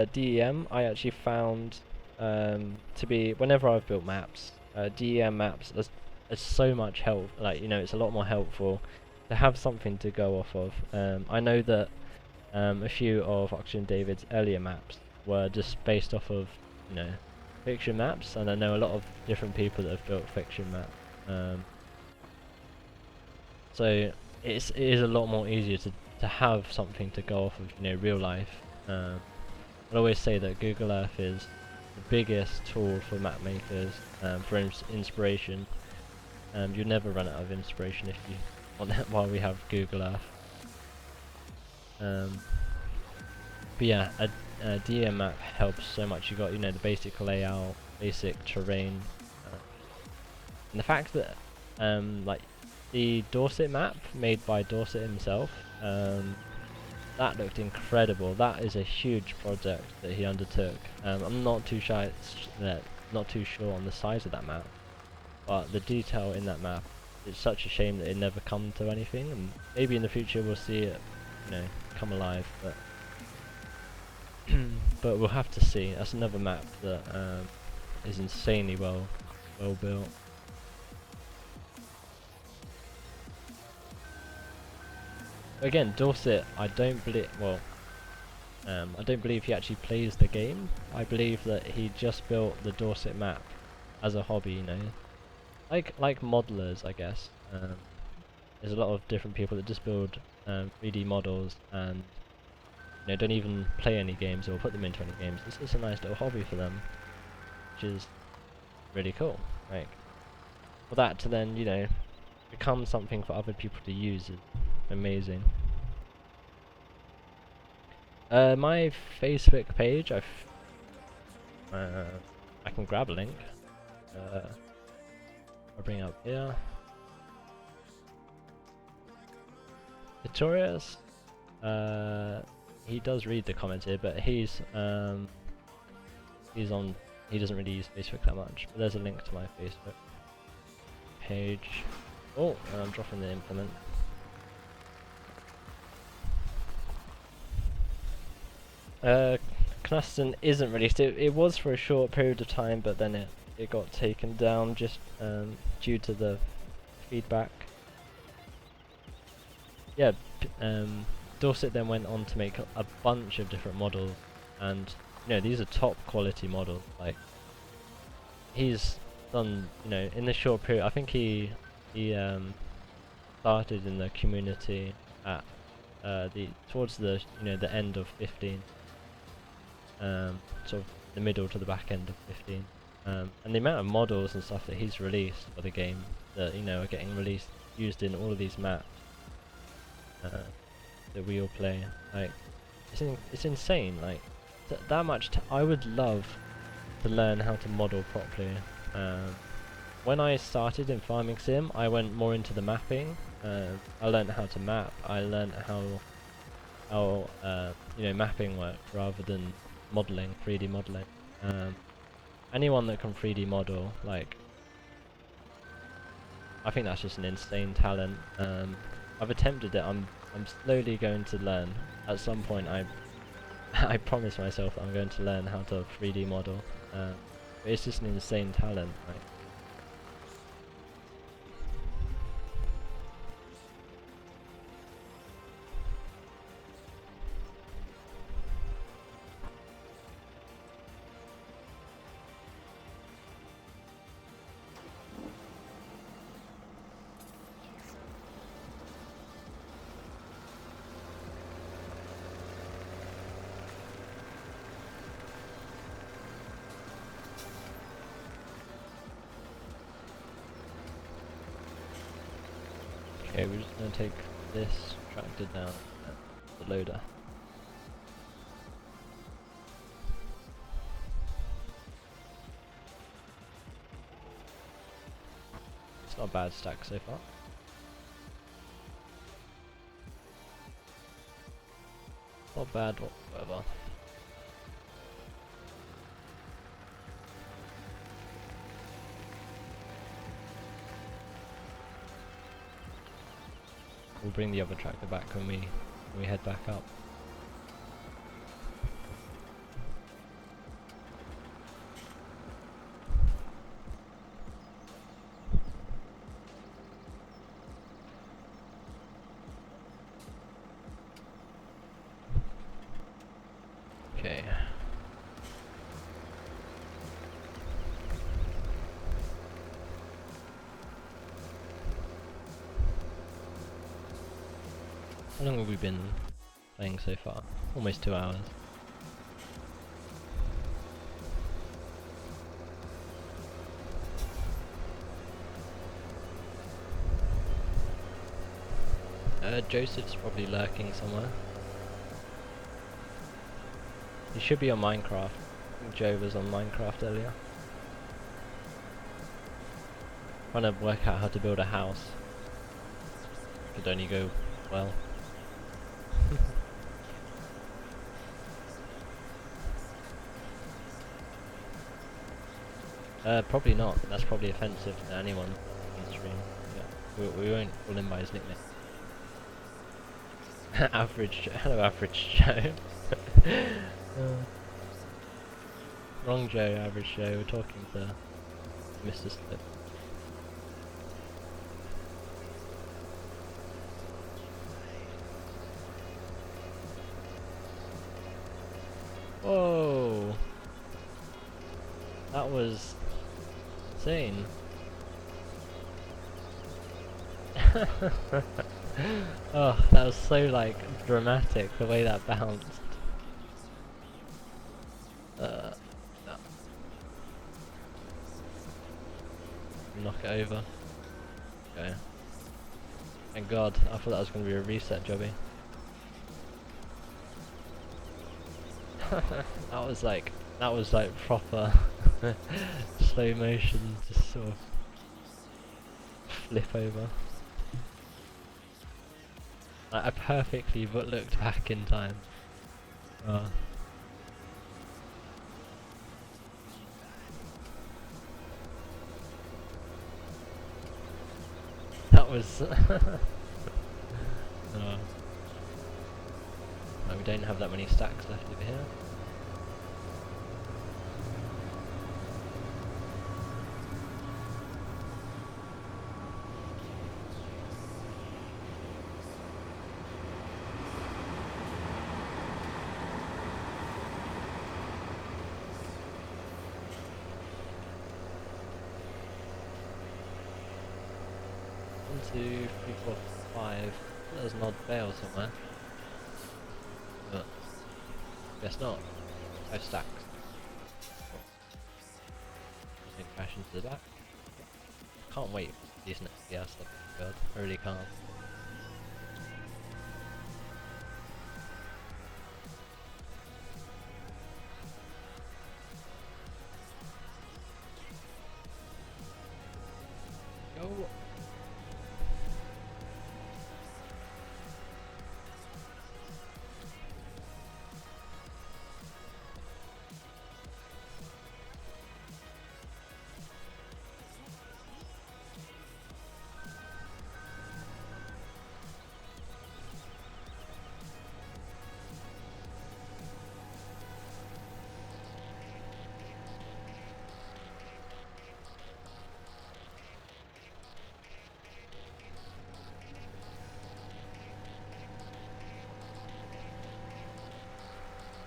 DEM, I actually found to be, whenever I've built maps, DEM maps is so much help, like, you know, it's a lot more helpful to have something to go off of. I know that a few of Oxygen David's earlier maps were just based off of, you know, fiction maps, and I know a lot of different people that have built fiction maps. So it is a lot more easier to have something to go off of, you know, real life. I always say that Google Earth is the biggest tool for map makers for inspiration. You'll never run out of inspiration if you want that while we have Google Earth. But yeah, a DM map helps so much. You got, you know, the basic layout, basic terrain, and the fact that like the Dorset map made by Dorset himself, that looked incredible. That is a huge project that he undertook. I'm not too sure on the size of that map, but the detail in that map, it's such a shame that it never come to anything, and maybe in the future we'll see it, you know, come alive, but but we'll have to see. That's another map that is insanely well built. Again, Dorset, I don't believe he actually plays the game. I believe that he just built the Dorset map as a hobby, you know, like modelers, I guess. There's a lot of different people that just build 3D models and, you know, don't even play any games or put them into any games. It's a nice little hobby for them, which is really cool. Like, for that to then, you know, become something for other people to use is amazing. My Facebook page, I can grab a link. I'll bring it up here. Victorious, he does read the comments here, but he doesn't really use Facebook that much. But there's a link to my Facebook page. Oh, I'm dropping the implement. Knuston isn't released. It was for a short period of time, but then it got taken down just due to the feedback. Yeah, Dorset then went on to make a bunch of different models, and, you know, these are top quality models. Like, he's done, you know, in this short period. I think he started in the community at towards the, you know, the end of 15, sort of the middle to the back end of 15, and the amount of models and stuff that he's released for the game that, you know, are getting used in all of these maps that we all play. Like, it's insane. Like, that much. I would love to learn how to model properly. When I started in Farming Sim, I went more into the mapping. I learned how to map. I learned how you know, mapping worked rather than modeling, 3D modeling. Anyone that can 3D model, like, I think that's just an insane talent. I've attempted it. I'm slowly going to learn. At some point, I promise myself that I'm going to learn how to 3D model. But it's just an insane talent. Like, Okay, we're just gonna take this tractor down the loader. It's not a bad stack so far. Not bad whatsoever. We'll bring the other tractor back when we head back up. Okay. How long have we been playing so far? Almost 2 hours. Joseph's probably lurking somewhere. He should be on Minecraft. I think Joe was on Minecraft earlier. Trying to work out how to build a house. Could only go well. Probably not. That's probably offensive to anyone on the stream. Yeah. We won't call him by his nickname. Average Joe. Hello, Average Joe. Wrong Joe, Average Joe. We're talking to Mr. Slip. Whoa! That was insane. Oh, that was so like dramatic the way that bounced. No. Knock it over. Okay. Thank God, I thought that was going to be a reset jobby. that was like proper slow motion, just sort of flip over. I perfectly looked back in time. That was we don't have that many stacks left over here. One, two, three, four, five. There's an odd bale somewhere. But guess not. 5 stacks. Just crash into the back. Can't wait for these next gas stuff. God, I really can't. Go.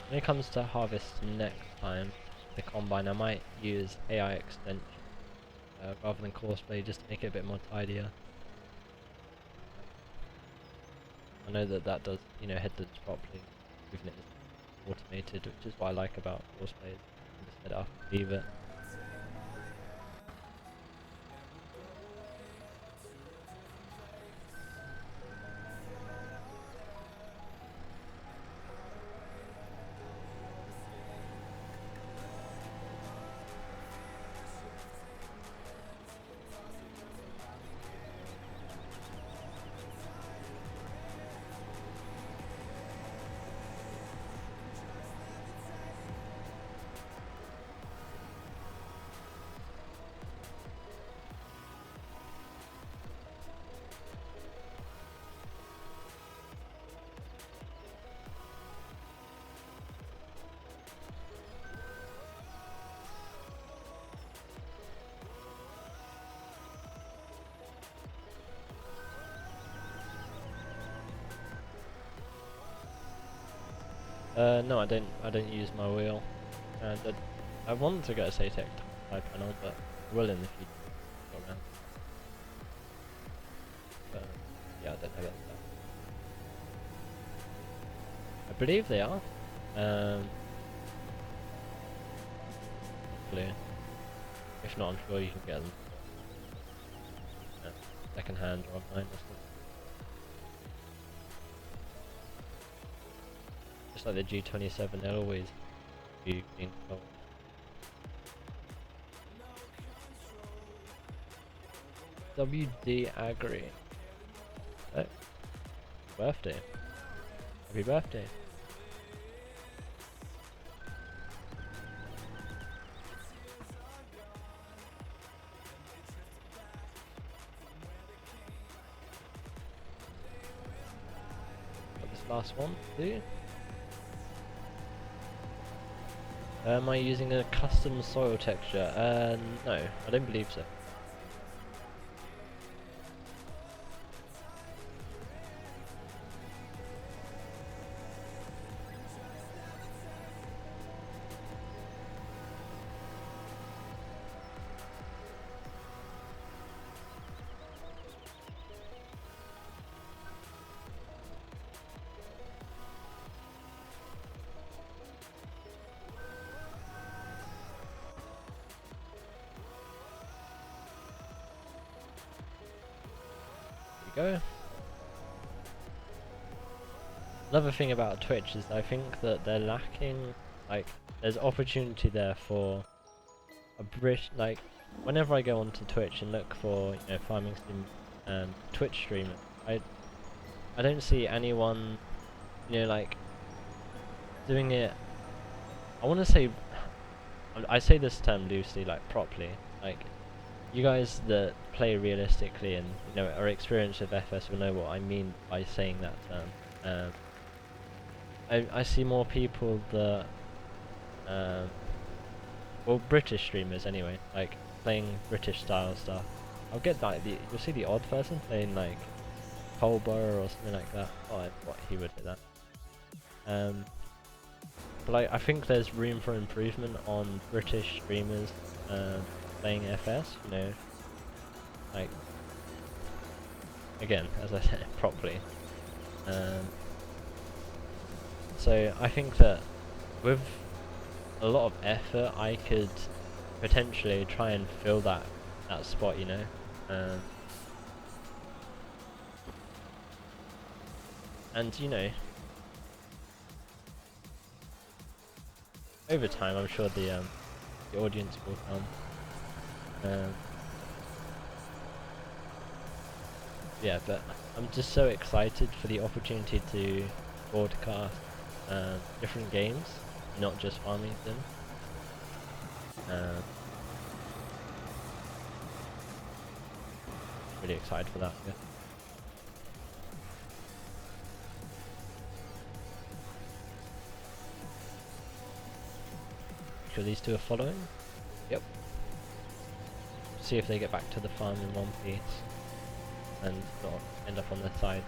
When it comes to harvest next time, the combine, I might use AI extension rather than courseplay, just to make it a bit more tidier. I know that does, head this properly, even if it's automated, which is what I like about courseplay. You can just set it up and leave it. No, I don't. I don't use my wheel, and I wanted to get a SATEC side panel, but I will in the future. Go around. But yeah, I don't have it. I believe they are. Hopefully. If not, I'm sure you can get them second hand or online or something. Just like the G27, they'll always be being sold. WD Agri. Oh, birthday. Happy birthday. Got this last one too. Am I using a custom soil texture? No, I don't believe so. Go. Another thing about Twitch is I think that they're lacking, like, there's opportunity there for a British, like, whenever I go onto Twitch and look for, you know, farming sim Twitch streamers, I don't see anyone, you know, like, doing it, I want to say, I say this term loosely, like, properly, like, you guys that play realistically and, you know, are experienced with FS will know what I mean by saying that term. I see more people that, well, British streamers anyway, like playing British style stuff. I'll get like you'll see the odd person playing like Colborough or something like that. Oh, what he would do that. But like I think there's room for improvement on British streamers playing FS. You know, like again, as I said, properly. So I think that with a lot of effort, I could potentially try and fill that spot. You know, and you know, over time, I'm sure the audience will come. Yeah, but I'm just so excited for the opportunity to broadcast different games, not just farming sim. Really excited for that. Yeah. Sure these two are following. Yep. See if they get back to the farm in one piece and not end up on their side.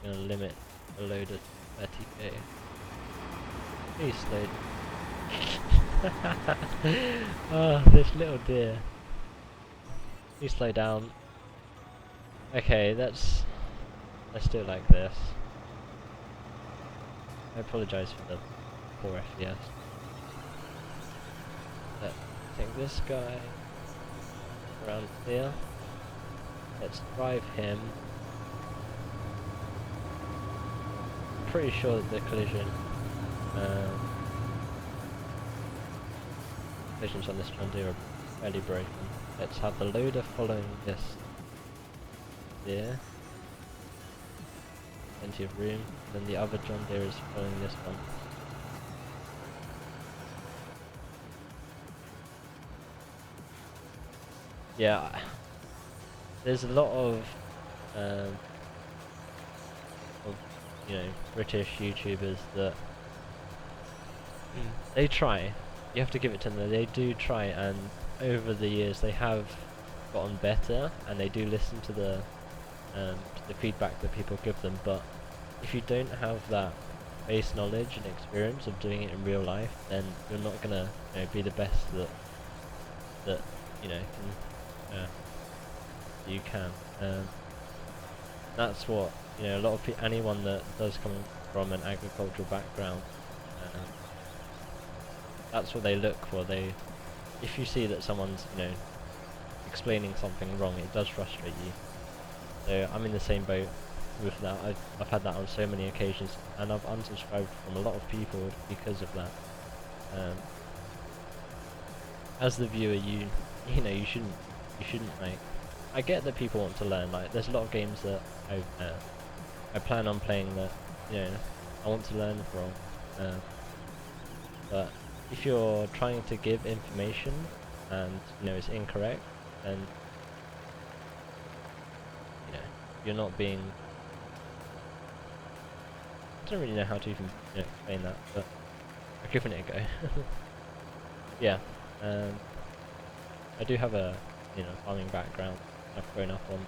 Gonna limit a load of 30k. Please slow. Oh, this little deer. Please slow down. Okay, let's do it like this. I apologise for the poor FPS. Let's take this guy around here. Let's drive him. Pretty sure that the collisions on this John Deere are fairly broken. Let's have the loader following this there. Plenty of room. Then the other John Deere is following this one. Yeah, there's a lot of you know, British YouTubers that they try. You have to give it to them. They do try, and over the years they have gotten better, and they do listen to the feedback that people give them. But if you don't have that base knowledge and experience of doing it in real life, then you're not gonna be the best that you can. That's what a lot of anyone that does come from an agricultural background, that's what they look for. If you see that someone's explaining something wrong, it does frustrate you. So I'm in the same boat with that. I've had that on so many occasions, and I've unsubscribed from a lot of people because of that. As the viewer, you shouldn't like. I get that people want to learn. Like, there's a lot of games that I plan on playing that I want to learn from. But if you're trying to give information and it's incorrect, then you're not being. I don't really know how to even explain that, but I've given it a go. Yeah, I do have a farming background. I've grown up on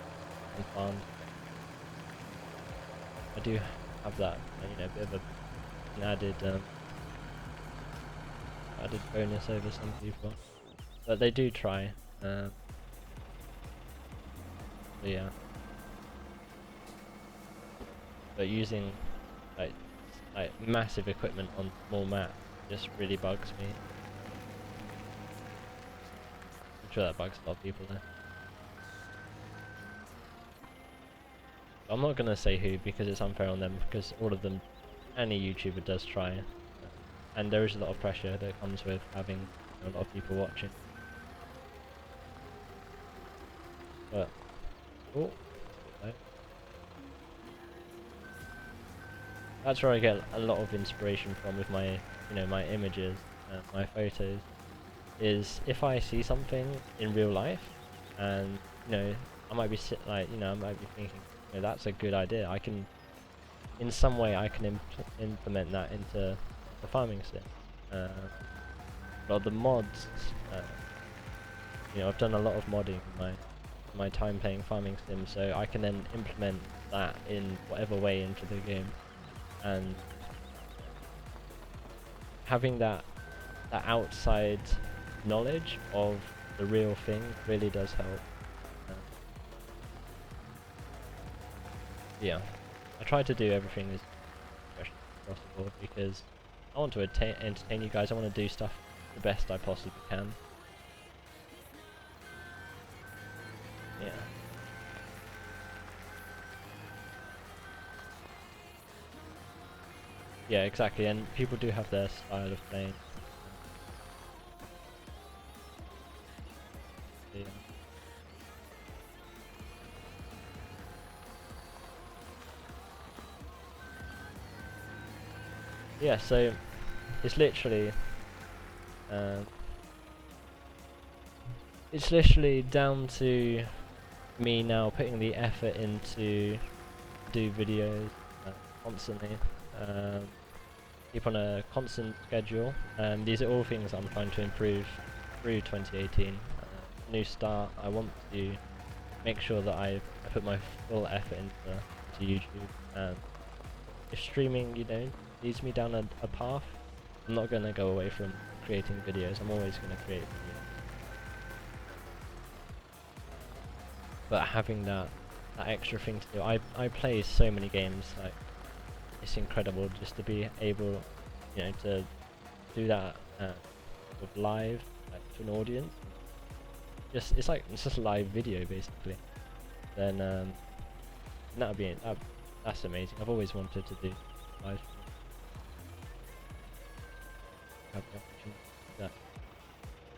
farms. I do have that bit of an added bonus over some people, but they do try. So yeah, but using like massive equipment on small map just really bugs me. I'm sure that bugs a lot of people there. I'm not gonna say who because it's unfair on them, because all of them, any YouTuber does try, and there is a lot of pressure that comes with having a lot of people watching. But oh, no. That's where I get a lot of inspiration from with my my images, my photos. Is if I see something in real life, and I might be I might be thinking, that's a good idea. I can, in some way, I can implement that into the farming sim. Well, the mods, I've done a lot of modding in my time playing farming sim, so I can then implement that in whatever way into the game, and having that outside knowledge of the real thing really does help. Yeah, I try to do everything as professional as possible because I want to entertain you guys. I want to do stuff the best I possibly can. Yeah. Yeah, exactly, and people do have their style of playing. Yeah. Yeah, so it's literally down to me now putting the effort into do videos constantly, keep on a constant schedule. These are all things I'm trying to improve through 2018. New start. I want to make sure that I put my full effort into YouTube. If streaming, leads me down a path, I'm not going to go away from creating videos. I'm always going to create videos. But having that extra thing to do, I play so many games, like it's incredible just to be able, to do that with live, like to an audience. It's just a live video basically. Then that's amazing. I've always wanted to do live. Have the opportunity to do that.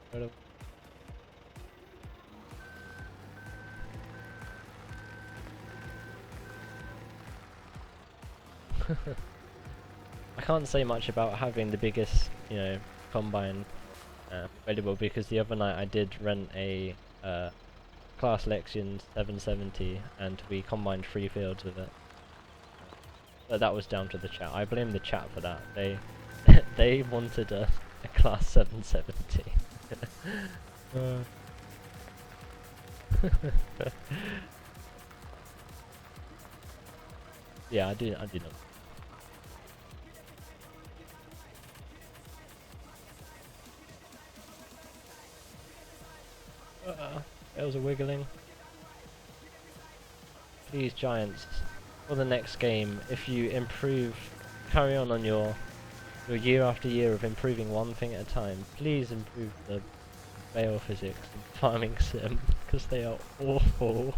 Incredible. I can't say much about having the biggest, combine available, because the other night I did rent a class Lexion 770 and we combined 3 fields with it. But that was down to the chat. I blame the chat for that. They wanted a class 770. Yeah, I do know. Bales are wiggling. Please, Giants, for the next game, if you improve, carry on your year after year of improving one thing at a time, please improve the bale physics and farming sim, because they are awful.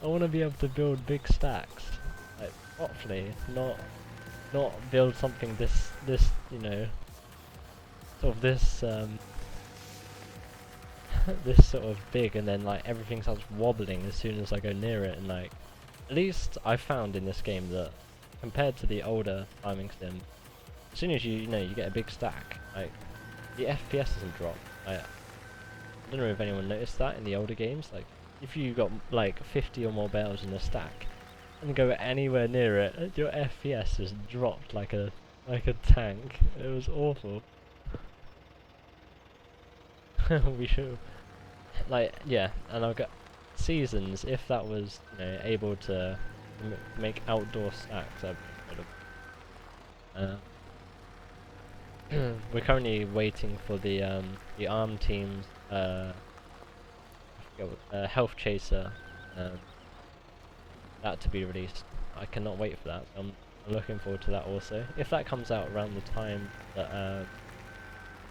I want to be able to build big stacks, like properly, not build something this you know, sort of this this sort of big, and then like everything starts wobbling as soon as I go near it. And like, at least I found in this game that compared to the older farming sim, as soon as you know you get a big stack, like the FPS doesn't drop. I don't know if anyone noticed that in the older games. Like if you got like 50 or more bales in a stack and go anywhere near it, your FPS just dropped like a tank. It was awful. We should, like, yeah, and I've got seasons. If that was, you know, able to make outdoor stacks, that'd be incredible. We're currently waiting for the ARM team's I forget what, health chaser, that to be released. I cannot wait for that. I'm looking forward to that also. If that comes out around the time that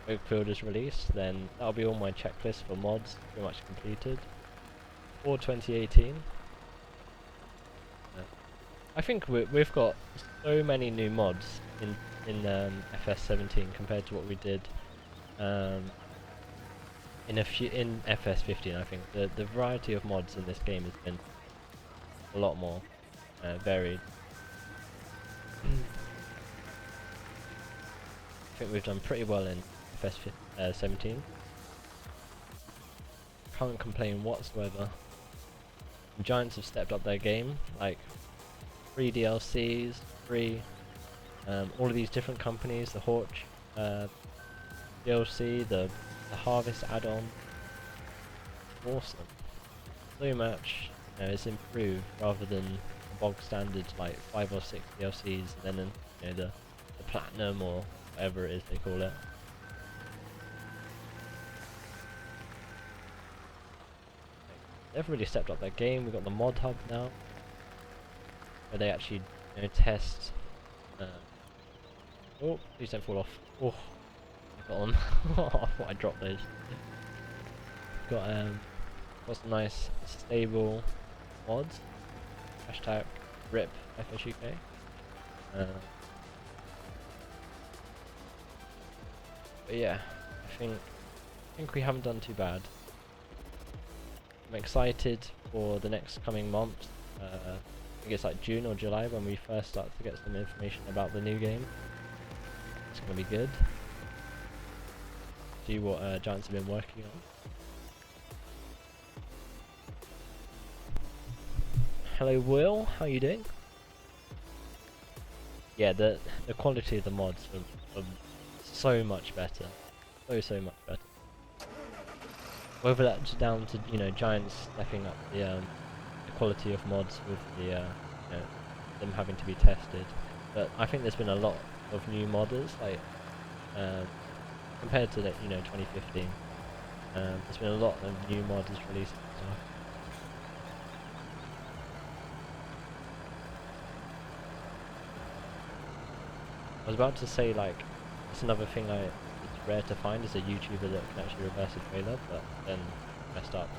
Oakfield is released, then that'll be all my checklists for mods pretty much completed for 2018. I think we've got so many new mods in FS17 compared to what we did in FS15. I think the variety of mods in this game has been a lot more varied. I think we've done pretty well in FS17. Can't complain whatsoever. The Giants have stepped up their game, like free DLCs, free all of these different companies, the Hawk DLC, the Harvest add-on. Awesome. So much, you know, it's improved rather than the bog standard like 5 or 6 DLCs and then you know the platinum or whatever it is they call it. They've really stepped up their game. We've got the mod hub now, where they actually, you know, test. Oh, please don't fall off. Oh, I got them. I thought I dropped those. Got some nice stable mods. Hashtag RIP FSUK. But yeah, I think we haven't done too bad. I'm excited for the next coming months. I think it's like June or July when we first start to get some information about the new game. It's gonna be good. See what Giants have been working on. Hello Will, how you doing? Yeah, the quality of the mods are so much better. So much better. Whether that's down to, you know, Giants stepping up the quality of mods with the you know, them having to be tested, but I think there's been a lot of new modders, like compared to the, you know, 2015. There's been a lot of new modders released. So I was about to say, like, it's another thing it's rare to find is a YouTuber that can actually reverse a trailer, but then messed up.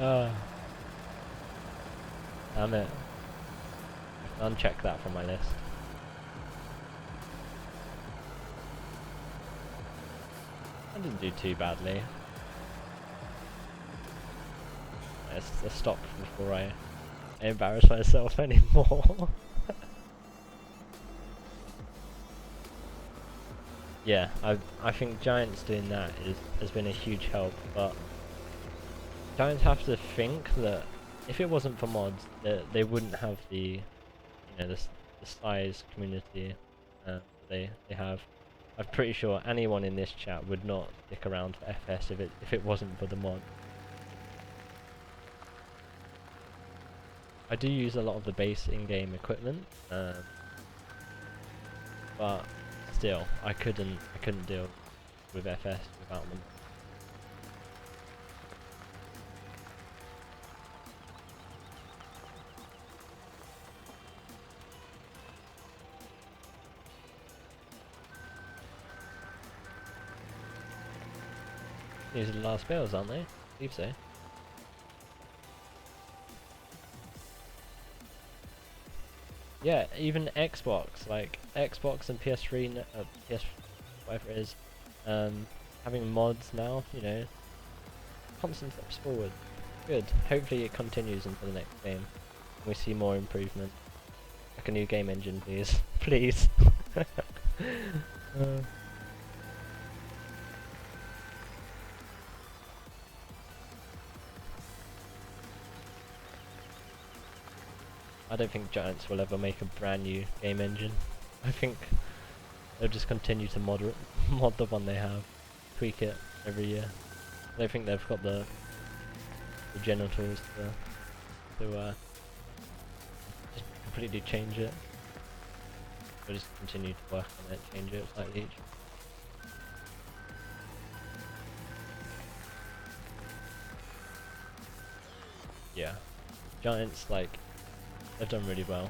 So. Damn it. I can uncheck that from my list. I didn't do too badly. Let's stop before I embarrass myself anymore. Yeah, I think Giants doing that has been a huge help, but Giants have to think that if it wasn't for mods, they wouldn't have the, you know, the size community they have. I'm pretty sure anyone in this chat would not stick around for FS if it wasn't for the mod. I do use a lot of the base in-game equipment, but still, I couldn't deal with FS without them. These are the last bales, aren't they? I believe so. Yeah, even Xbox, like Xbox and PS3, PS, whatever it is, having mods now, you know, constant steps forward. Good. Hopefully it continues into the next game. We see more improvement. Like a new game engine, please. Please. I don't think Giants will ever make a brand new game engine. I think they'll just continue to mod the one they have, tweak it every year. I don't think they've got the genitals to just completely change it. They'll just continue to work on it, change it slightly each. Yeah, Giants, like, they've done really well.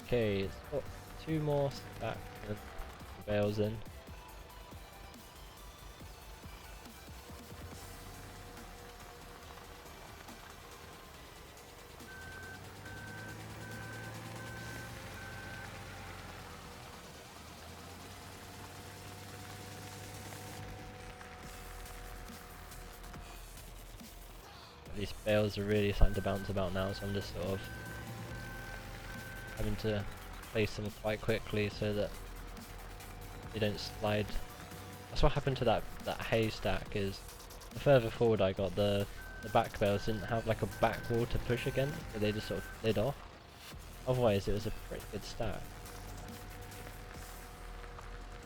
Okay, it's got 2 more stacks and bales in. These bales are really starting to bounce about now, so I'm just sort of having to place them quite quickly so that they don't slide. That's what happened to that hay stack, is the further forward I got, the back bales didn't have like a back wall to push against, so they just sort of slid off. Otherwise it was a pretty good stack.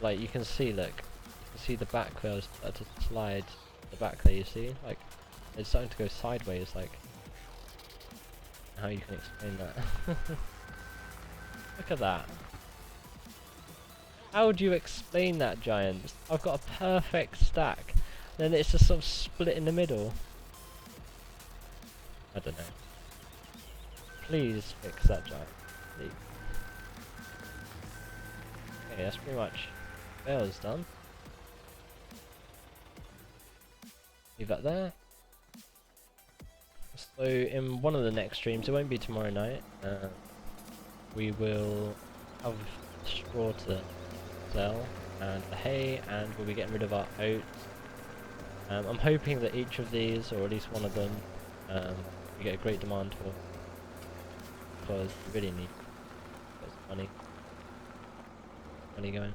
Like you can see, look, you can see the back bales start to slide the back there, you see? Like, it's starting to go sideways, like, how you can explain that. Look at that. How would you explain that, Giants? I've got a perfect stack, then it's just sort of split in the middle. I don't know. Please fix that, Giant. Please. Okay, that's pretty much bales done. Leave that there. So in one of the next streams, it won't be tomorrow night, we will have straw to sell and the hay, and we'll be getting rid of our oats. I'm hoping that each of these, or at least one of them, we get a great demand for, because we really need some money going.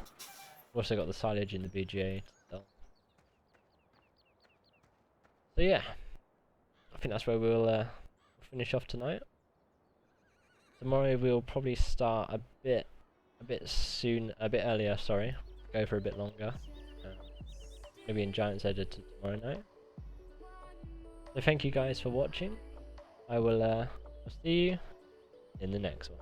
We've also got the silage in the BGA to sell. So yeah, I think that's where we'll finish off tonight. Tomorrow we'll probably start a bit earlier, sorry. Go for a bit longer. Maybe in Giants Editor tomorrow night. So thank you guys for watching. I will see you in the next one.